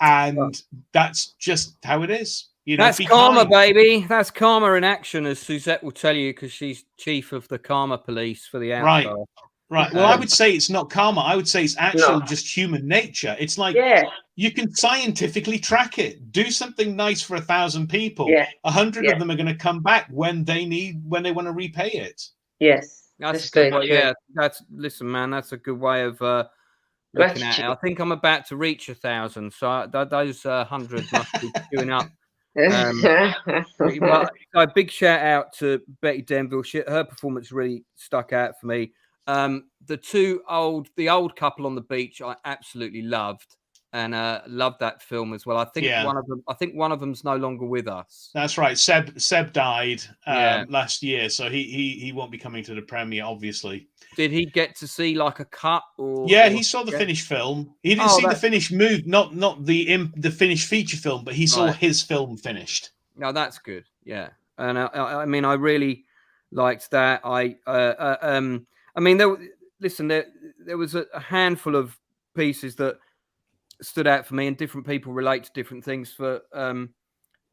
And that's just how it is. You know, that's karma, baby. That's karma in action, as Suzette will tell you, because she's chief of the karma police for the outcast. Right. Well, I would say it's not karma. I would say it's actual just human nature. It's like, you can scientifically track it. Do something nice for 1,000 people. 100 of them are going to come back when they want to repay it. Yes. That's a good way. Yeah. Listen, man, that's a good way of looking at it. I think I'm about to reach 1,000. So those 100 must be queuing up. Well, a big shout out to Betty Denville. Her performance really stuck out for me. The old couple on the beach, I absolutely loved, and loved that film as well. I think one of them's no longer with us. That's right. Seb died last year, so he won't be coming to the premiere, obviously. Did he get to see like a cut? He saw the finished film. He didn't see the finished movie, not the finished feature film, but he saw his film finished. No, that's good. Yeah, and I mean, I really liked that. I mean, there was a handful of pieces that stood out for me, and different people relate to different things for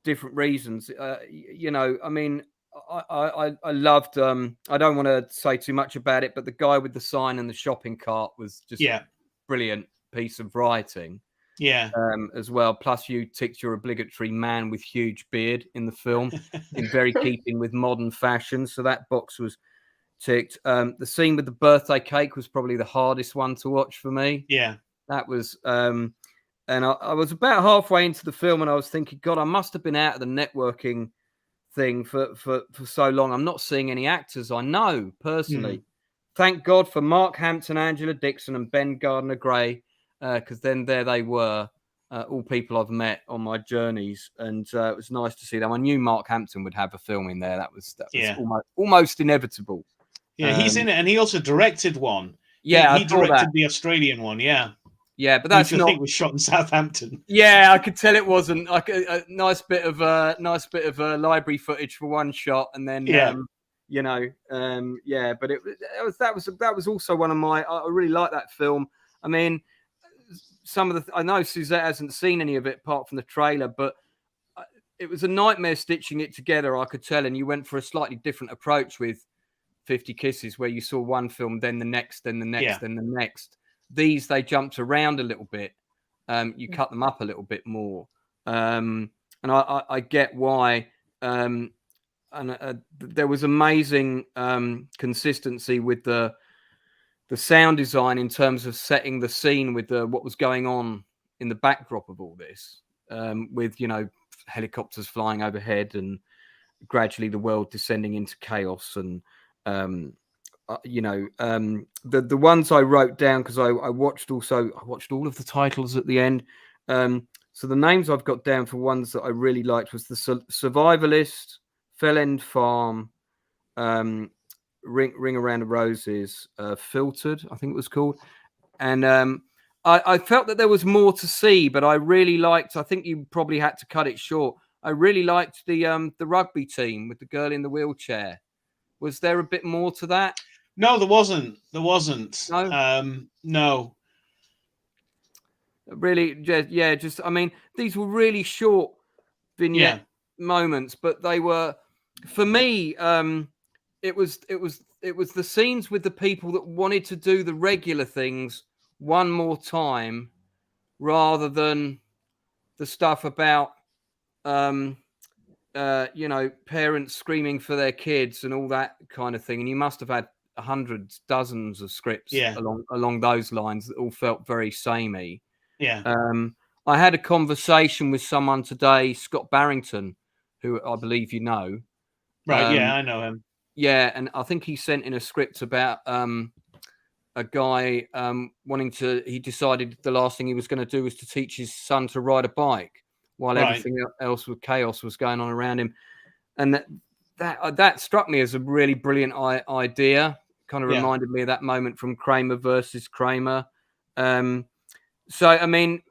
different reasons. You know, I mean, I loved. I don't want to say too much about it, but the guy with the sign and the shopping cart was just a brilliant piece of writing. Yeah. As well. Plus, you ticked your obligatory man with huge beard in the film, in very keeping with modern fashion. So that box was ticked. The scene with the birthday cake was probably the hardest one to watch for me. Yeah. That was, and I was about halfway into the film, and I was thinking, God, I must have been out of the networking thing for so long. I'm not seeing any actors I know personally. Thank God for Mark Hampton, Angela Dixon, and Ben Gardner-Gray, because then there they were, all people I've met on my journeys, and it was nice to see them. I knew Mark Hampton would have a film in there. That was almost inevitable. Yeah, he's in it, and he also directed one. Yeah, he directed the Australian one. Yeah, but that's which I think was shot in Southampton. Yeah, I could tell it wasn't like a nice bit of library footage for one shot, and then but that was also one of my. I really like that film. I mean, some of the, I know Suzette hasn't seen any of it apart from the trailer, but it was a nightmare stitching it together, I could tell. And you went for a slightly different approach with 50 Kisses, where you saw one film, then the next, then the next, then the next. These, they jumped around a little bit. You cut them up a little bit more. And I get why. There was amazing consistency with the sound design in terms of setting the scene with what was going on in the backdrop of all this, with, you know, helicopters flying overhead and gradually the world descending into chaos. And the ones I wrote down, because I watched all of the titles at the end. So the names I've got down for ones that I really liked was the Survivalist, Fell End Farm, Ring Around the Roses, Filtered, I think it was called. And I felt that there was more to see, but I really liked, I think you probably had to cut it short, I really liked the rugby team with the girl in the wheelchair. Was there a bit more to that? No, there wasn't. No? No. Really, yeah, just, I mean, these were really short vignette moments, but they were, for me, it was the scenes with the people that wanted to do the regular things one more time, rather than the stuff about parents screaming for their kids and all that kind of thing. And you must have had hundreds, dozens of scripts along those lines that all felt very samey. I had a conversation with someone today, Scott Barrington, who I believe you know. Right, I know him. Yeah, and I think he sent in a script about a guy he decided the last thing he was going to do was to teach his son to ride a bike while everything else with chaos was going on around him. And that struck me as a really brilliant idea. Kind of reminded me of that moment from Kramer versus Kramer. So, I mean,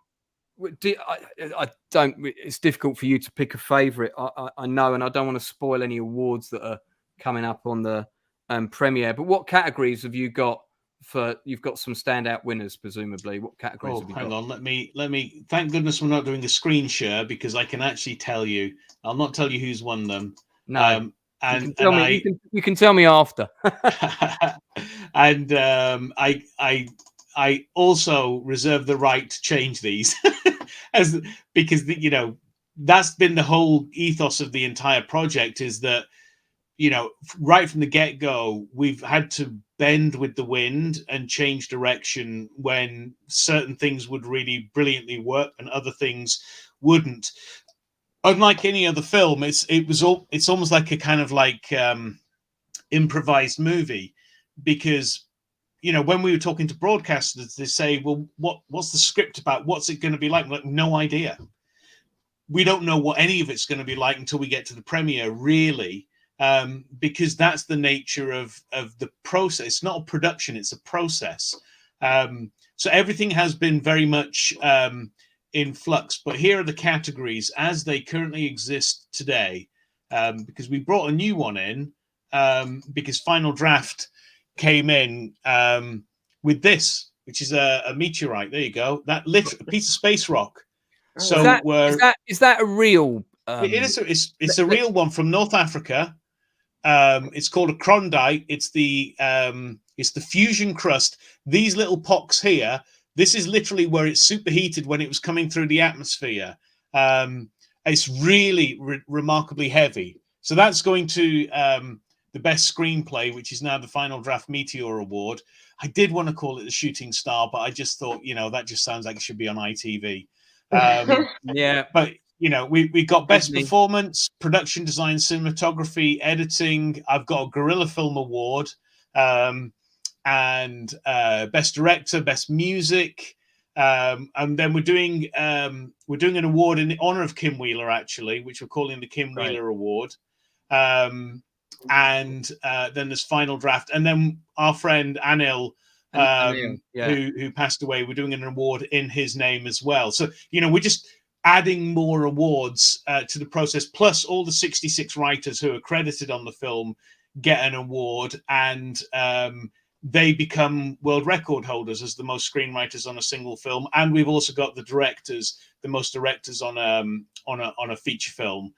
I don't. It's difficult for you to pick a favourite. I know, and I don't want to spoil any awards that are coming up on the premiere. But what categories have you got? You've got some standout winners, presumably. What categories have you got? Hang on, let me. Thank goodness we're not doing a screen share, because I can actually tell you. I'll not tell you who's won them. No, you can tell me after. And I also reserve the right to change these, because that's been the whole ethos of the entire project, is that, right from the get-go, we've had to bend with the wind and change direction when certain things would really brilliantly work and other things wouldn't. Unlike any other film, it's almost like a kind of like improvised movie, because when we were talking to broadcasters, they say, well, what's the script about? What's it going to be like? Like, no idea. We don't know what any of it's going to be like until we get to the premiere, really, because that's the nature of the process. It's not a production, it's a process. So everything has been very much in flux. But here are the categories as they currently exist today, because we brought a new one in, because Final Draft came in with this, which is a meteorite. There you go. That lit a piece of space rock. So is that a real? It's a real one from North Africa. It's called a crondite. It's the fusion crust. These little pocks here. This is literally where it superheated when it was coming through the atmosphere. It's really remarkably heavy. So that's going to the best screenplay, which is now the Final Draft Meteor Award. I did want to call it the Shooting Star, but I just thought, that just sounds like it should be on ITV. But we got best performance, production design, cinematography, editing. I've got a Guerrilla Film Award, and best director, best music, and then we're doing an award in honor of Kim Wheeler, actually, which we're calling the Kim Wheeler Award. And then there's Final Draft, and then our friend Anil, who passed away, we're doing an award in his name as well. So we're just adding more awards to the process, plus all the 66 writers who are credited on the film get an award, and they become world record holders as the most screenwriters on a single film, and we've also got the most directors on a feature film.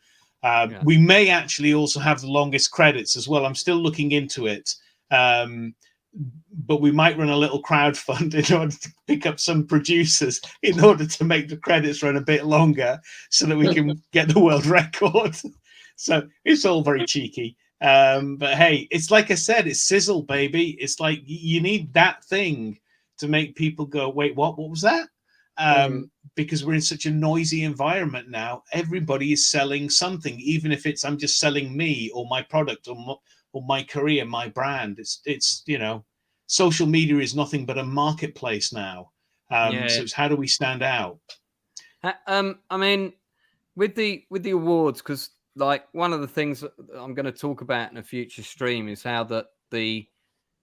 We may actually also have the longest credits as well. I'm still looking into it, but we might run a little crowdfund in order to pick up some producers in order to make the credits run a bit longer, so that we can get the world record. So it's all very cheeky. But hey, it's like I said, it's sizzle, baby. It's like you need that thing to make people go, wait, what was that? Because we're in such a noisy environment now. Everybody is selling something, even if it's I'm just selling me or my product or my career, my brand. It's social media is nothing but a marketplace now. So it's how do we stand out? I mean, with the awards, because like one of the things that I'm going to talk about in a future stream is how that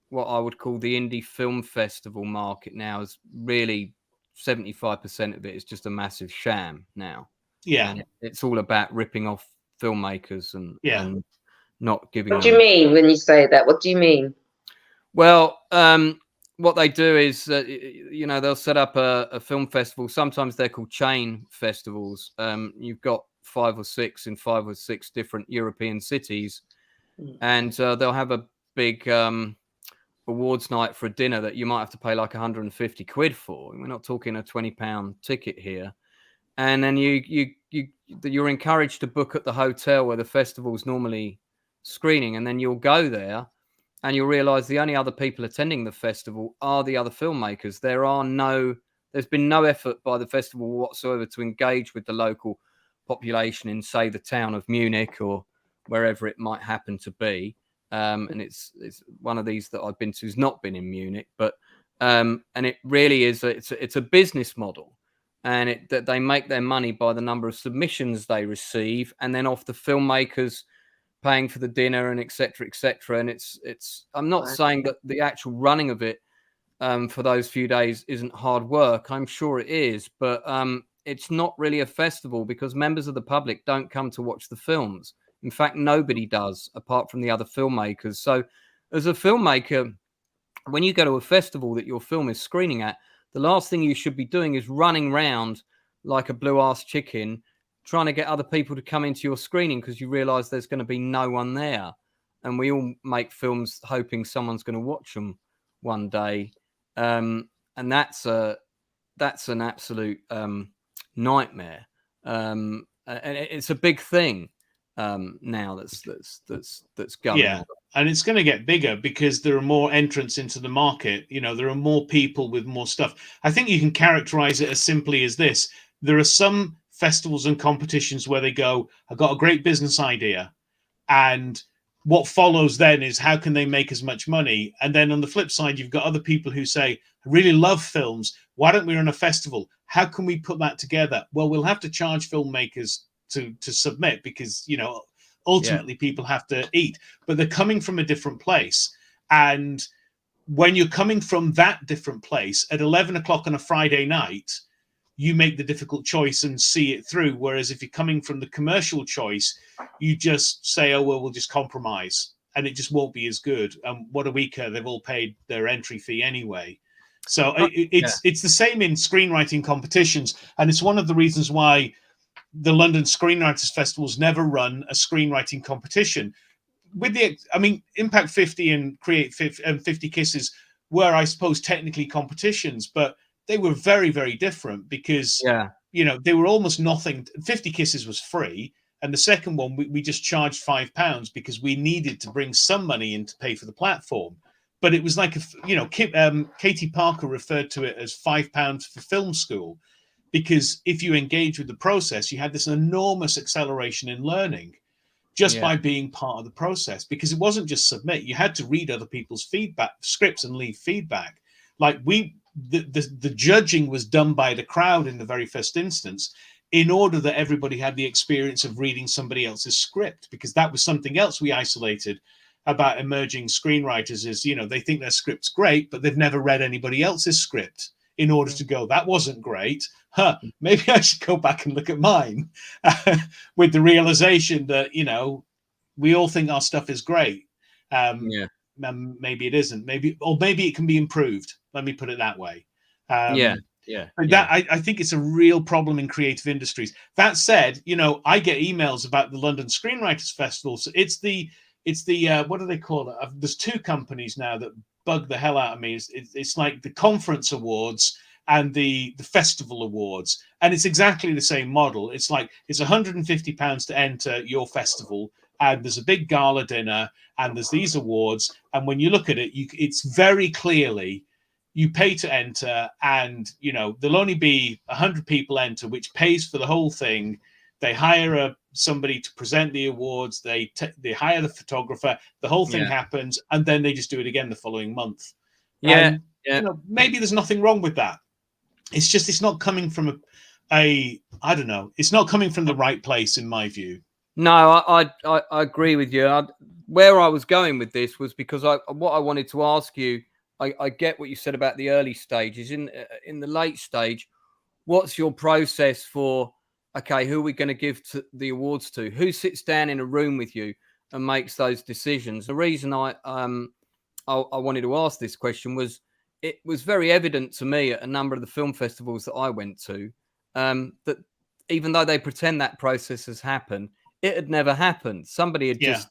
what I would call the Indie Film Festival market now is really 75% of it is just a massive sham now. Yeah. And it's all about ripping off filmmakers and not giving What do you mean when you say that? What do you mean? Well, what they do is, they'll set up a film festival. Sometimes they're called chain festivals. You've got 5 or 6 in 5 or 6 different European cities, and they'll have a big awards night for a dinner that you might have to pay like 150 quid for. We're not talking a £20 ticket here. And then you're encouraged to book at the hotel where the festival's normally screening, and then you'll go there and you'll realize the only other people attending the festival are the other filmmakers. There's been no effort by the festival whatsoever to engage with the local population in, say, the town of Munich or wherever it might happen to be. And it's one of these that I've been to has not been in Munich, but and it really is it's a business model, and that they make their money by the number of submissions they receive, and then off the filmmakers paying for the dinner and etc. And it's I'm not saying that the actual running of it for those few days isn't hard work. I'm sure it is, but it's not really a festival because members of the public don't come to watch the films. In fact, nobody does apart from the other filmmakers. So as a filmmaker, when you go to a festival that your film is screening at, the last thing you should be doing is running around like a blue-ass chicken trying to get other people to come into your screening because you realize there's going to be no one there. And we all make films hoping someone's going to watch them one day. And that's an absolute nightmare. And it's a big thing now that's going on. And it's going to get bigger because there are more entrants into the market. There are more people with more stuff. I think you can characterize it as simply as this. There are some festivals and competitions where they go, I've got a great business idea. And what follows then is how can they make as much money? And then on the flip side, you've got other people who say, I really love films. Why don't we run a festival? How can we put that together? Well, we'll have to charge filmmakers to submit because, ultimately people have to eat, but they're coming from a different place. And when you're coming from that different place at 11 o'clock on a Friday night, you make the difficult choice and see it through. Whereas if you're coming from the commercial choice, you just say, oh, well, we'll just compromise and it just won't be as good. And what a week, they've all paid their entry fee anyway. So it's the same in screenwriting competitions. And it's one of the reasons why the London Screenwriters Festival's never run a screenwriting competition. Impact 50 and Create 50 and 50 Kisses were, I suppose, technically competitions, but they were very, very different because, they were almost nothing. 50 Kisses was free. And the second one, we just charged £5 because we needed to bring some money in to pay for the platform. But it was like, Katie Parker referred to it as £5 for film school. Because if you engage with the process, you had this enormous acceleration in learning just by being part of the process. Because it wasn't just submit; you had to read other people's feedback scripts and leave feedback. Like the judging was done by the crowd in the very first instance, in order that everybody had the experience of reading somebody else's script. Because that was something else we isolated about emerging screenwriters is they think their script's great, but they've never read anybody else's script in order to go, that wasn't great. Maybe I should go back and look at mine with the realization that, we all think our stuff is great. maybe it isn't. Maybe it can be improved. Let me put it that way. Yeah. But that I think it's a real problem in creative industries. That said, I get emails about the London Screenwriters Festival. So it's the what do they call it? There's two companies now that bug the hell out of me. It's like the conference awards and the festival awards, and it's exactly the same model. It's like it's £150 to enter your festival, and there's a big gala dinner, and there's these awards, and when you look at it, it's very clearly you pay to enter, and there'll only be 100 people enter, which pays for the whole thing. They hire somebody to present the awards. They hire the photographer. The whole thing happens, and then they just do it again the following month. And, maybe there's nothing wrong with that. It's just it's not coming from I don't know. It's not coming from the right place, in my view. No, I agree with you. Where I was going with this was because what I wanted to ask you. I get what you said about the early stages. In the late stage, what's your process for? Okay, who are we going to give the awards to? Who sits down in a room with you and makes those decisions? The reason I wanted to ask this question was it was very evident to me at a number of the film festivals that I went to that even though they pretend that process has happened, it had never happened. Somebody had just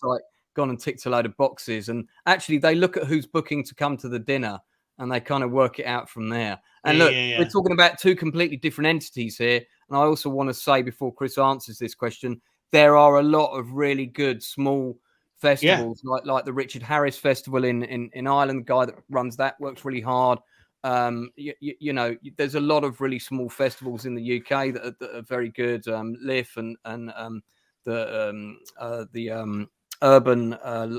gone and ticked a load of boxes, and actually they look at who's booking to come to the dinner and they kind of work it out from there. And we're talking about two completely different entities here. And I also want to say, before Chris answers this question, there are a lot of really good small festivals like the Richard Harris Festival in Ireland. The guy that runs that works really hard. There's a lot of really small festivals in the UK that are very good. LIF and the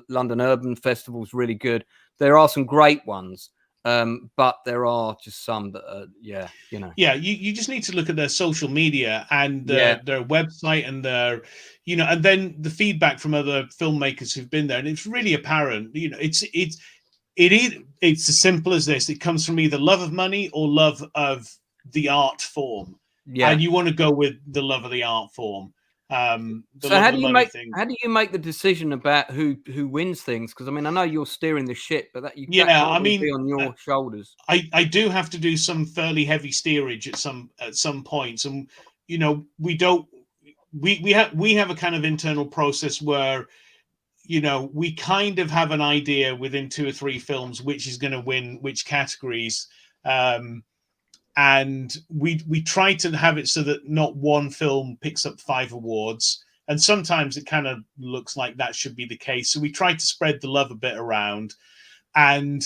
London Urban Festival is really good. There are some great ones, but there are just some that are, you just need to look at their social media and their website and their, and then the feedback from other filmmakers who've been there, and it's really apparent. It's as simple as this. It comes from either love of money or love of the art form, and you want to go with the love of the art form. So how do you make the decision about who wins things? Because I mean, I know you're steering the ship, but that can't really be on your shoulders. I do have to do some fairly heavy steerage at some points, and we have a kind of internal process where we kind of have an idea within 2 or 3 films which is going to win which categories. And we try to have it so that not one film picks up 5 awards. And sometimes it kind of looks like that should be the case. So we try to spread the love a bit around, and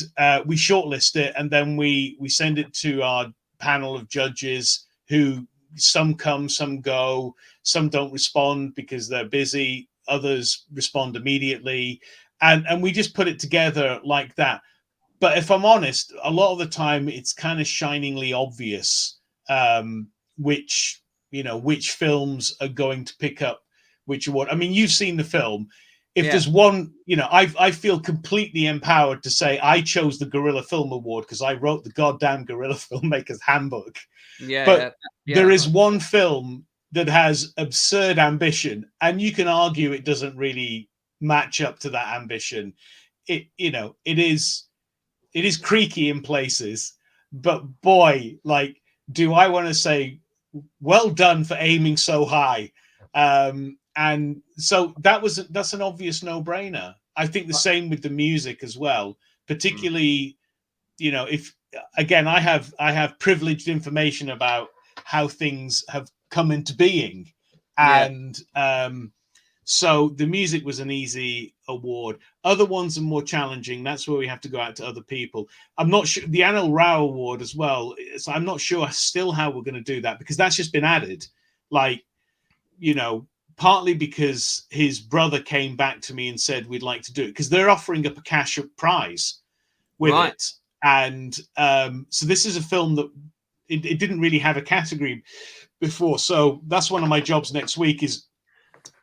we shortlist it. And then we send it to our panel of judges, who some come, some go, some don't respond because they're busy. Others respond immediately. And we just put it together like that. But if I'm honest, a lot of the time it's kind of shiningly obvious which films are going to pick up which award. I mean, you've seen the film. If there's one, I feel completely empowered to say I chose the Guerrilla Film Award because I wrote the goddamn Guerrilla Filmmakers Handbook. But there is one film that has absurd ambition, and you can argue it doesn't really match up to that ambition. It is creaky in places, but boy, like, do I want to say, well done for aiming so high. And so that's an obvious no-brainer. I think the same with the music as well, particularly, if again, I have privileged information about how things have come into being. And so the music was an easy award. Other ones are more challenging. That's where we have to go out to other people. I'm not sure the Anil Rao Award as well. So I'm not sure still how we're going to do that, because that's just been added. Like, partly because his brother came back to me and said, we'd like to do it, because they're offering up a cash prize with it. And so this is a film that it didn't really have a category before. So that's one of my jobs next week, is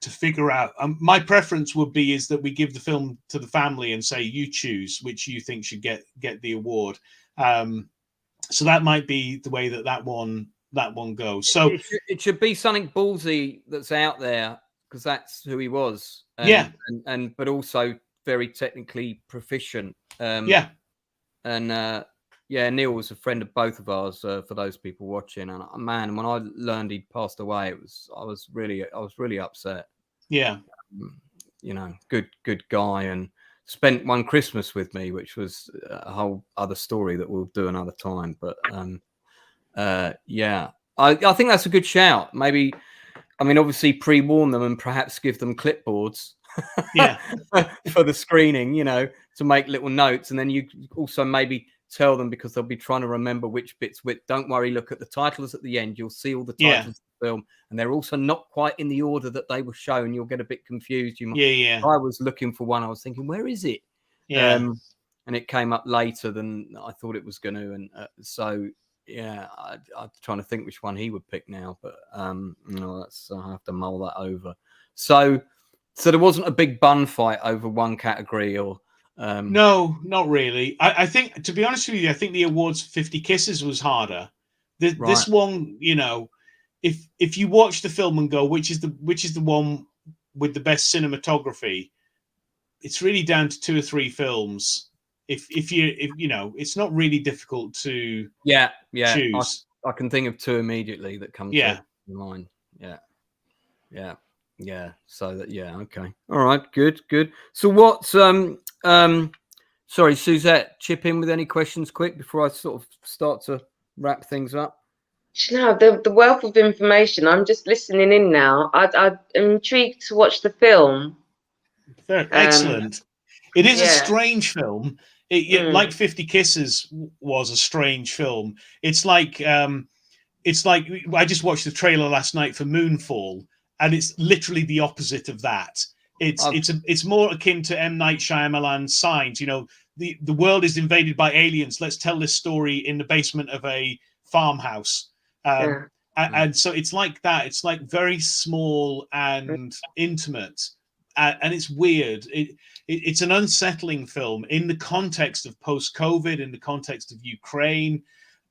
to figure out. My preference would be is that we give the film to the family and say, you choose which you think should get the award. So that might be the way that one goes. So it should be something ballsy that's out there, because that's who he was. But also very technically proficient. Yeah. And Neil was a friend of both of ours, for those people watching. And man, when I learned he'd passed away, I was really upset. Yeah. You know, good guy, and spent one Christmas with me, which was a whole other story that we'll do another time. But yeah, I think that's a good shout. Maybe, I mean, obviously pre-warn them and perhaps give them clipboards. Yeah. For the screening, you know, to make little notes, and then you also maybe tell them, because they'll be trying to remember which bits which. Don't worry, look at the titles at the end. You'll see all the titles of the film, and they're also not quite in the order that they were shown. You'll get a bit confused. I was looking for one. I was thinking, where is it? Yeah. And it came up later than I thought it was going to, and so yeah, I'm trying to think which one he would pick now, but that's I have to mull that over. So there wasn't a big bun fight over one category, or no, not really. I think, to be honest with you, I think the awards for 50 Kisses was harder. This one, you know, if you watch the film and go, which is the one with the best cinematography, it's really down to 2 or 3 films. If you know, it's not really difficult to choose. I can think of 2 immediately that come to mind. Yeah. So that, okay. All right. Good. So what's sorry, Suzette, chip in with any questions quick before I sort of start to wrap things up. No, the wealth of information. I'm just listening in now. I'm intrigued to watch the film. Excellent. It is a strange film. Like 50 Kisses was a strange film. It's like I just watched the trailer last night for Moonfall, and it's literally the opposite of that. It's more akin to M. Night Shyamalan's Signs. You know, the world is invaded by aliens. Let's tell this story in the basement of a farmhouse. And so it's like that. It's like very small and intimate, and it's weird. It's an unsettling film in the context of post-COVID, in the context of Ukraine,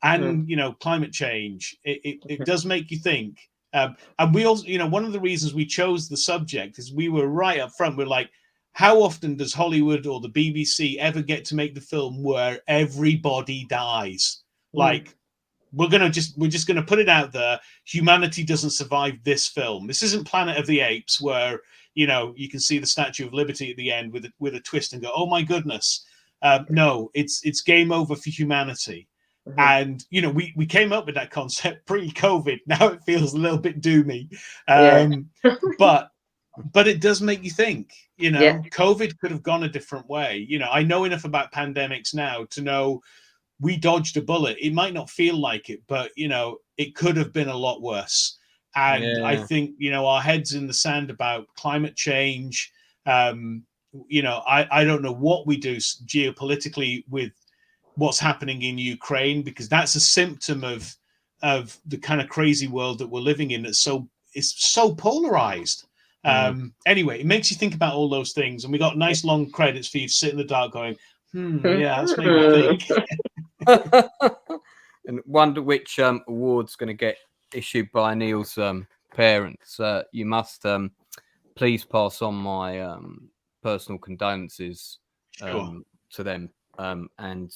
and you know, climate change. It does make you think. And we also, you know, one of the reasons we chose the subject is we were right up front. We're like, how often does Hollywood or the BBC ever get to make the film where everybody dies? Like, we're just gonna put it out there. Humanity doesn't survive this film. This isn't Planet of the Apes, where, you know, you can see the Statue of Liberty at the end with a twist and go, oh my goodness. No, it's game over for humanity. And, you know, we came up with that concept pre-COVID. Now it feels a little bit doomy. But it does make you think, you know, COVID could have gone a different way. You know, I know enough about pandemics now to know we dodged a bullet. It might not feel like it, but, you know, it could have been a lot worse. And I think, you know, our heads in the sand about climate change. You know, I don't know what we do geopolitically with what's happening in Ukraine, because that's a symptom of the kind of crazy world that we're living in. It's so polarized. Anyway, it makes you think about all those things, and we got nice long credits for you to sit in the dark going, that's made me think. And wonder which award's going to get issued by Neil's parents. You must please pass on my personal condolences to them, and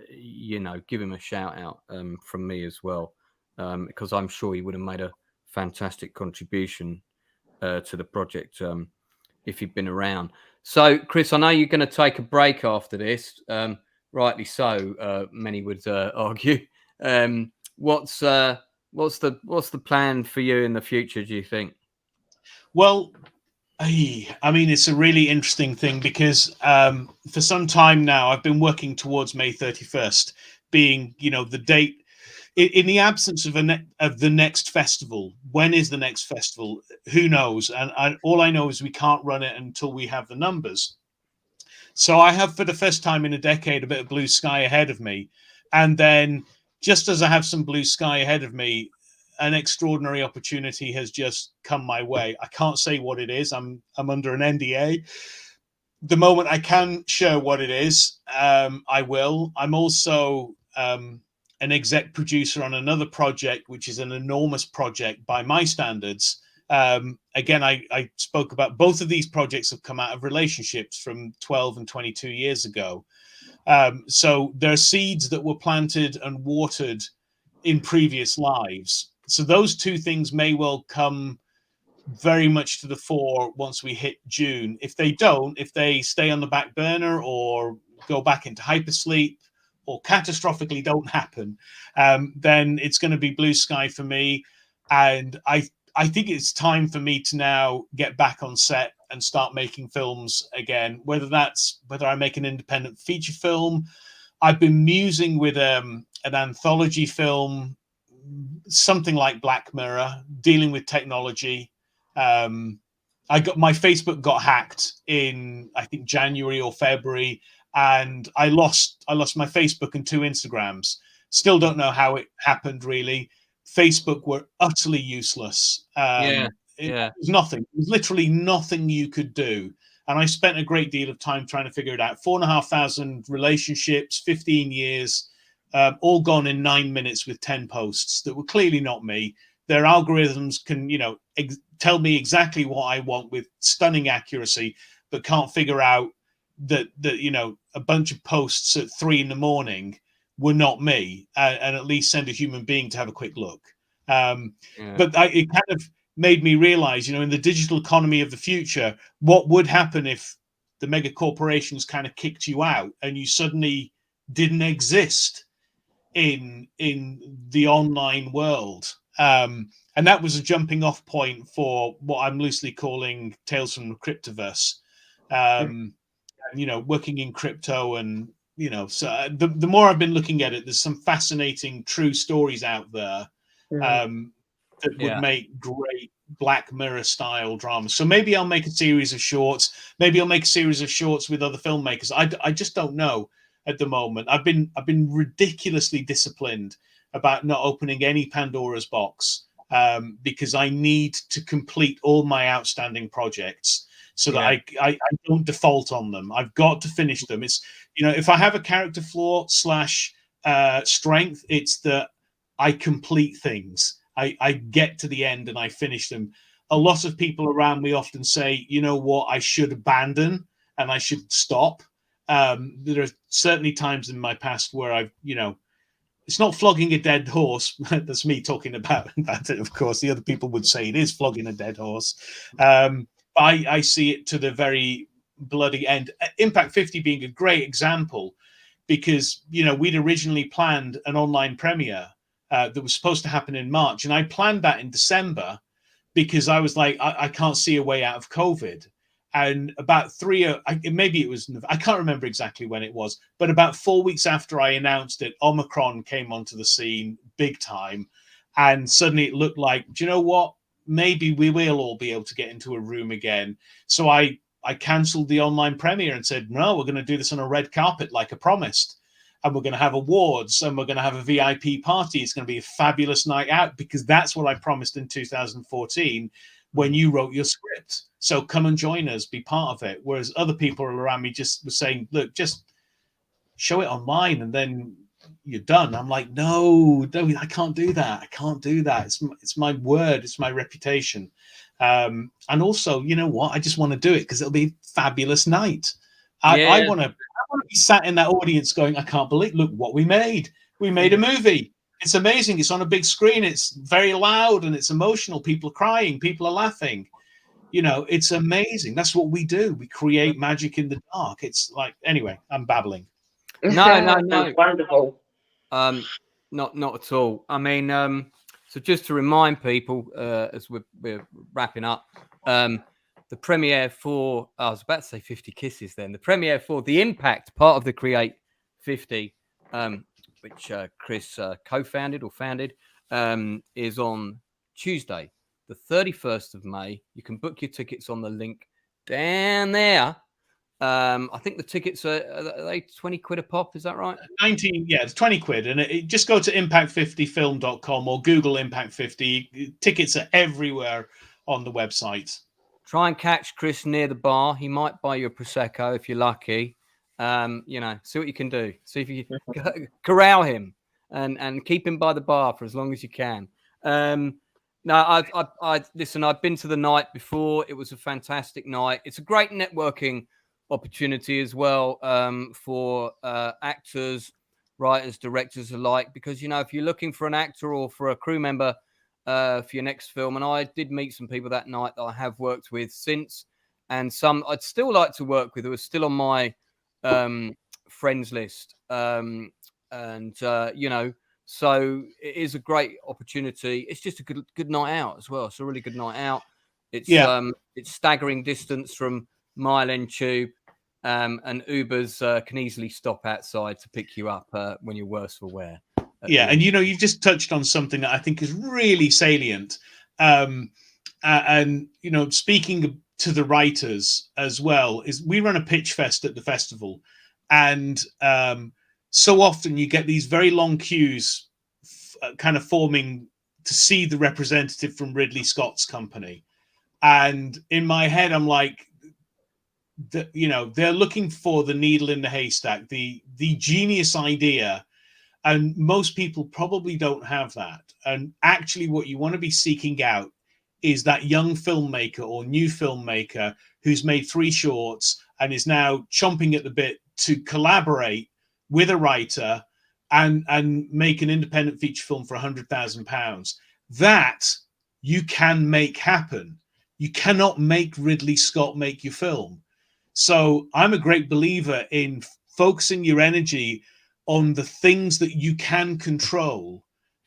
you know, give him a shout out from me as well, because I'm sure he would have made a fantastic contribution to the project if he'd been around. So, Chris, I know you're going to take a break after this. Rightly so, many would argue. What's the plan for you in the future, do you think? Well, I mean, it's a really interesting thing, because for some time now I've been working towards May 31st being, you know, the date. In the absence of the next festival. When is the next festival? Who knows? And all I know is we can't run it until we have the numbers. So I have, for the first time in a decade, a bit of blue sky ahead of me. And then, just as I have some blue sky ahead of me, an extraordinary opportunity has just come my way. I can't say what it is. I'm under an NDA. The moment I can share what it is, I will. I'm also an exec producer on another project, which is an enormous project by my standards, Again, I spoke about both of these projects have come out of relationships from 12 and 22 years ago. So there are seeds that were planted and watered in previous lives. So those two things may well come very much to the fore once we hit June. If they don't, if they stay on the back burner or go back into hypersleep or catastrophically don't happen, then it's going to be blue sky for me. And I think it's time for me to now get back on set and start making films again, whether I make an independent feature film. I've been musing with an anthology film, something like Black Mirror, dealing with technology. My Facebook got hacked in, I think, January or February, and I lost my Facebook and 2 Instagrams. Still don't know how it happened, really. Facebook were utterly useless. It was nothing. It was literally nothing you could do. And I spent a great deal of time trying to figure it out. 4,500 relationships, 15 years, all gone in 9 minutes with 10 posts that were clearly not me. Their algorithms can, tell me exactly what I want with stunning accuracy, but can't figure out that a bunch of posts at 3 a.m. were not me, and at least send a human being to have a quick look. But it kind of made me realize, in the digital economy of the future, what would happen if the mega corporations kind of kicked you out and you suddenly didn't exist in the online world. And that was a jumping off point for what I'm loosely calling Tales from the Cryptoverse. Working in crypto, and so the more I've been looking at it, there's some fascinating true stories out there that would make great Black Mirror style dramas. So maybe I'll make a series of shorts. Maybe I'll make a series of shorts with other filmmakers. I just don't know at the moment. I've been ridiculously disciplined about not opening any Pandora's box, because I need to complete all my outstanding projects so that I don't default on them. I've got to finish them. It's, if I have a character flaw / strength, it's that I complete things. I get to the end and I finish them. A lot of people around me often say, I should abandon and I should stop. There are certainly times in my past where I've, it's not flogging a dead horse. That's me talking about it, of course. The other people would say it is flogging a dead horse. I see it to the very bloody end. Impact 50 being a great example, because, we'd originally planned an online premiere that was supposed to happen in March. And I planned that in December because I was like, I can't see a way out of COVID. And about maybe it was, I can't remember exactly when it was, but about 4 weeks after I announced it, Omicron came onto the scene big time. And suddenly it looked like, do you know what? Maybe we will all be able to get into a room again. So I cancelled the online premiere and said, no, we're going to do this on a red carpet like I promised. And we're going to have awards, and we're going to have a VIP party. It's going to be a fabulous night out, because that's what I promised in 2014 when you wrote your script. So come and join us, be part of it. Whereas other people around me just were saying, look, just show it online and then you're done. I'm like, no, I can't do that. I can't do that. It's my word. It's my reputation. And also, you know what? I just want to do it because it'll be a fabulous night. I want to be sat in that audience going, I can't believe, look what we made. We made a movie. It's amazing. It's on a big screen. It's very loud and it's emotional. People are crying. People are laughing. It's amazing. That's what we do. We create magic in the dark. It's like, anyway, I'm babbling. No. Wonderful. Not at all. I mean, so just to remind people, as we're wrapping up, the premiere for, I was about to say 50 Kisses then, the premiere for The Impact, part of the Create 50, which Chris co-founded or founded, is on Tuesday, the 31st of May. You can book your tickets on the link down there. I think the tickets are they 20 quid a pop, is that right? 19, yeah, it's 20 quid. And just go to impact50film.com or Google Impact 50. Tickets are everywhere on the website. Try and catch Chris near the bar. He might buy you a Prosecco if you're lucky. See what you can do. See if you can corral him and keep him by the bar for as long as you can. No, I listen. I've been to the night before. It was a fantastic night. It's a great networking opportunity as well, for actors, writers, directors alike. Because if you're looking for an actor or for a crew member for your next film, and I did meet some people that night that I have worked with since, and some I'd still like to work with who are still on my friends list, So it is a great opportunity. It's just a good night out as well. It's a really good night out. It's staggering distance from Mile End Tube, and Ubers can easily stop outside to pick you up when you're worse for wear. Yeah, and you've just touched on something that I think is really salient. And speaking to the writers as well, is we run a pitch fest at the festival, and so often you get these very long queues kind of forming to see the representative from Ridley Scott's company. And in my head, I'm like, they're looking for the needle in the haystack, the genius idea. And most people probably don't have that. And actually what you want to be seeking out is that young filmmaker or new filmmaker who's made 3 shorts and is now chomping at the bit to collaborate with a writer and make an independent feature film for £100,000. That you can make happen. You cannot make Ridley Scott make your film. So I'm a great believer in focusing your energy on the things that you can control.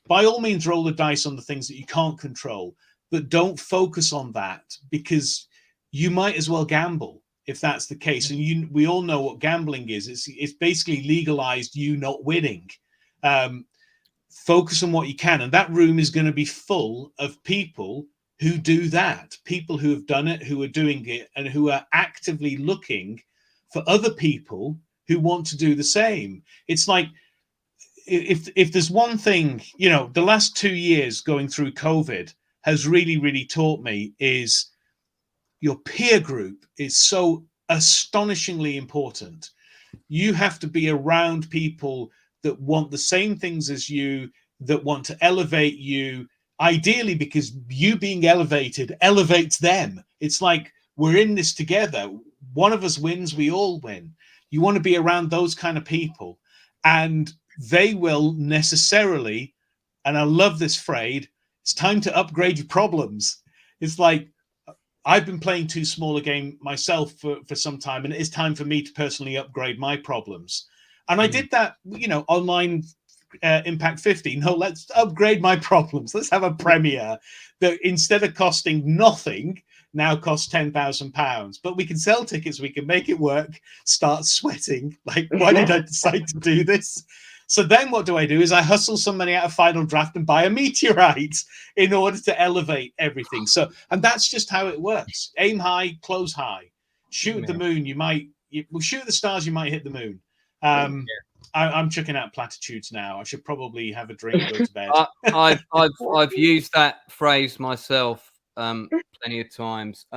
By all means, roll the dice on the things that you can't control, but don't focus on that, because you might as well gamble if that's the case. And we all know what gambling is. It's basically legalized you not winning. Focus on what you can. And that room is going to be full of people who do that, people who have done it, who are doing it, and who are actively looking for other people who want to do the same. It's like, if there's one thing, the last 2 years going through COVID has really, really taught me, is your peer group is so astonishingly important. You have to be around people that want the same things as you, that want to elevate you, ideally because you being elevated elevates them. It's like, we're in this together. One of us wins, we all win. You want to be around those kind of people, and they will necessarily, and I love this phrase, it's time to upgrade your problems. It's like, I've been playing too small a game myself for some time, and it is time for me to personally upgrade my problems. And I did that, online Impact 50. No, let's upgrade my problems. Let's have a premiere that, instead of costing nothing, now costs £10,000. But we can sell tickets, we can make it work. Start sweating. Like, why did I decide to do this? So then what do? Is I hustle some money out of Final Draft and buy a meteorite in order to elevate everything. So, and that's just how it works. Aim high, close high. Shoot at the moon, shoot at the stars, you might hit the moon. I'm chucking out platitudes now. I should probably have a drink and go to bed. I've used that phrase myself plenty of times.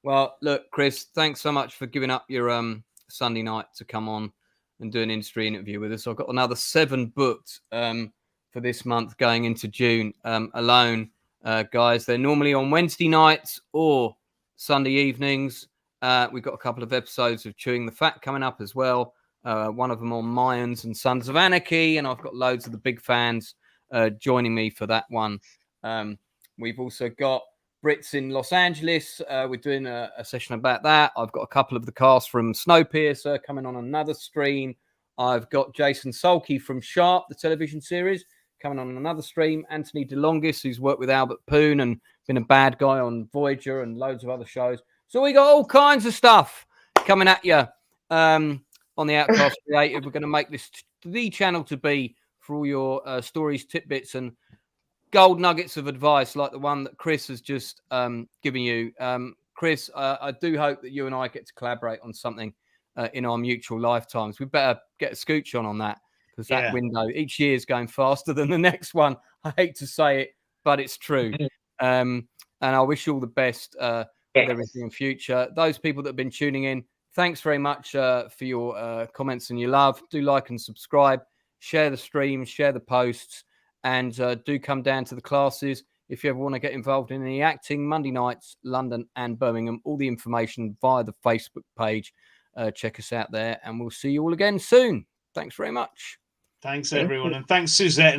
Well, look, Chris, thanks so much for giving up your Sunday night to come on and do an industry interview with us. I've got another 7 booked for this month going into June alone, guys. They're normally on Wednesday nights or Sunday evenings. We've got a couple of episodes of Chewing the Fat coming up as well. One of them on Mayans and Sons of Anarchy, and I've got loads of the big fans joining me for that one. We've also got Brits in Los Angeles. We're doing a session about that. I've got a couple of the cast from Snowpiercer coming on another stream. I've got Jason Sulkey from Sharp, the television series, coming on another stream. Anthony DeLongis, who's worked with Albert Poon and been a bad guy on Voyager and loads of other shows. So we got all kinds of stuff coming at you on the Outcast Creative. We're going to make this the channel to be for all your stories, tidbits, and gold nuggets of advice like the one that Chris has just given you. Chris, I do hope that you and I get to collaborate on something in our mutual lifetimes. We better get a scooch on that, because that window each year is going faster than the next one. I hate to say it, but it's true. And I wish you all the best with everything in future. Those people that have been tuning in, thanks very much for your comments and your love. Do like and subscribe, share the stream, share the posts, and do come down to the classes. If you ever want to get involved in any acting, Monday nights, London and Birmingham, all the information via the Facebook page. Check us out there, and we'll see you all again soon. Thanks very much. Thanks, everyone. And thanks, Suzette.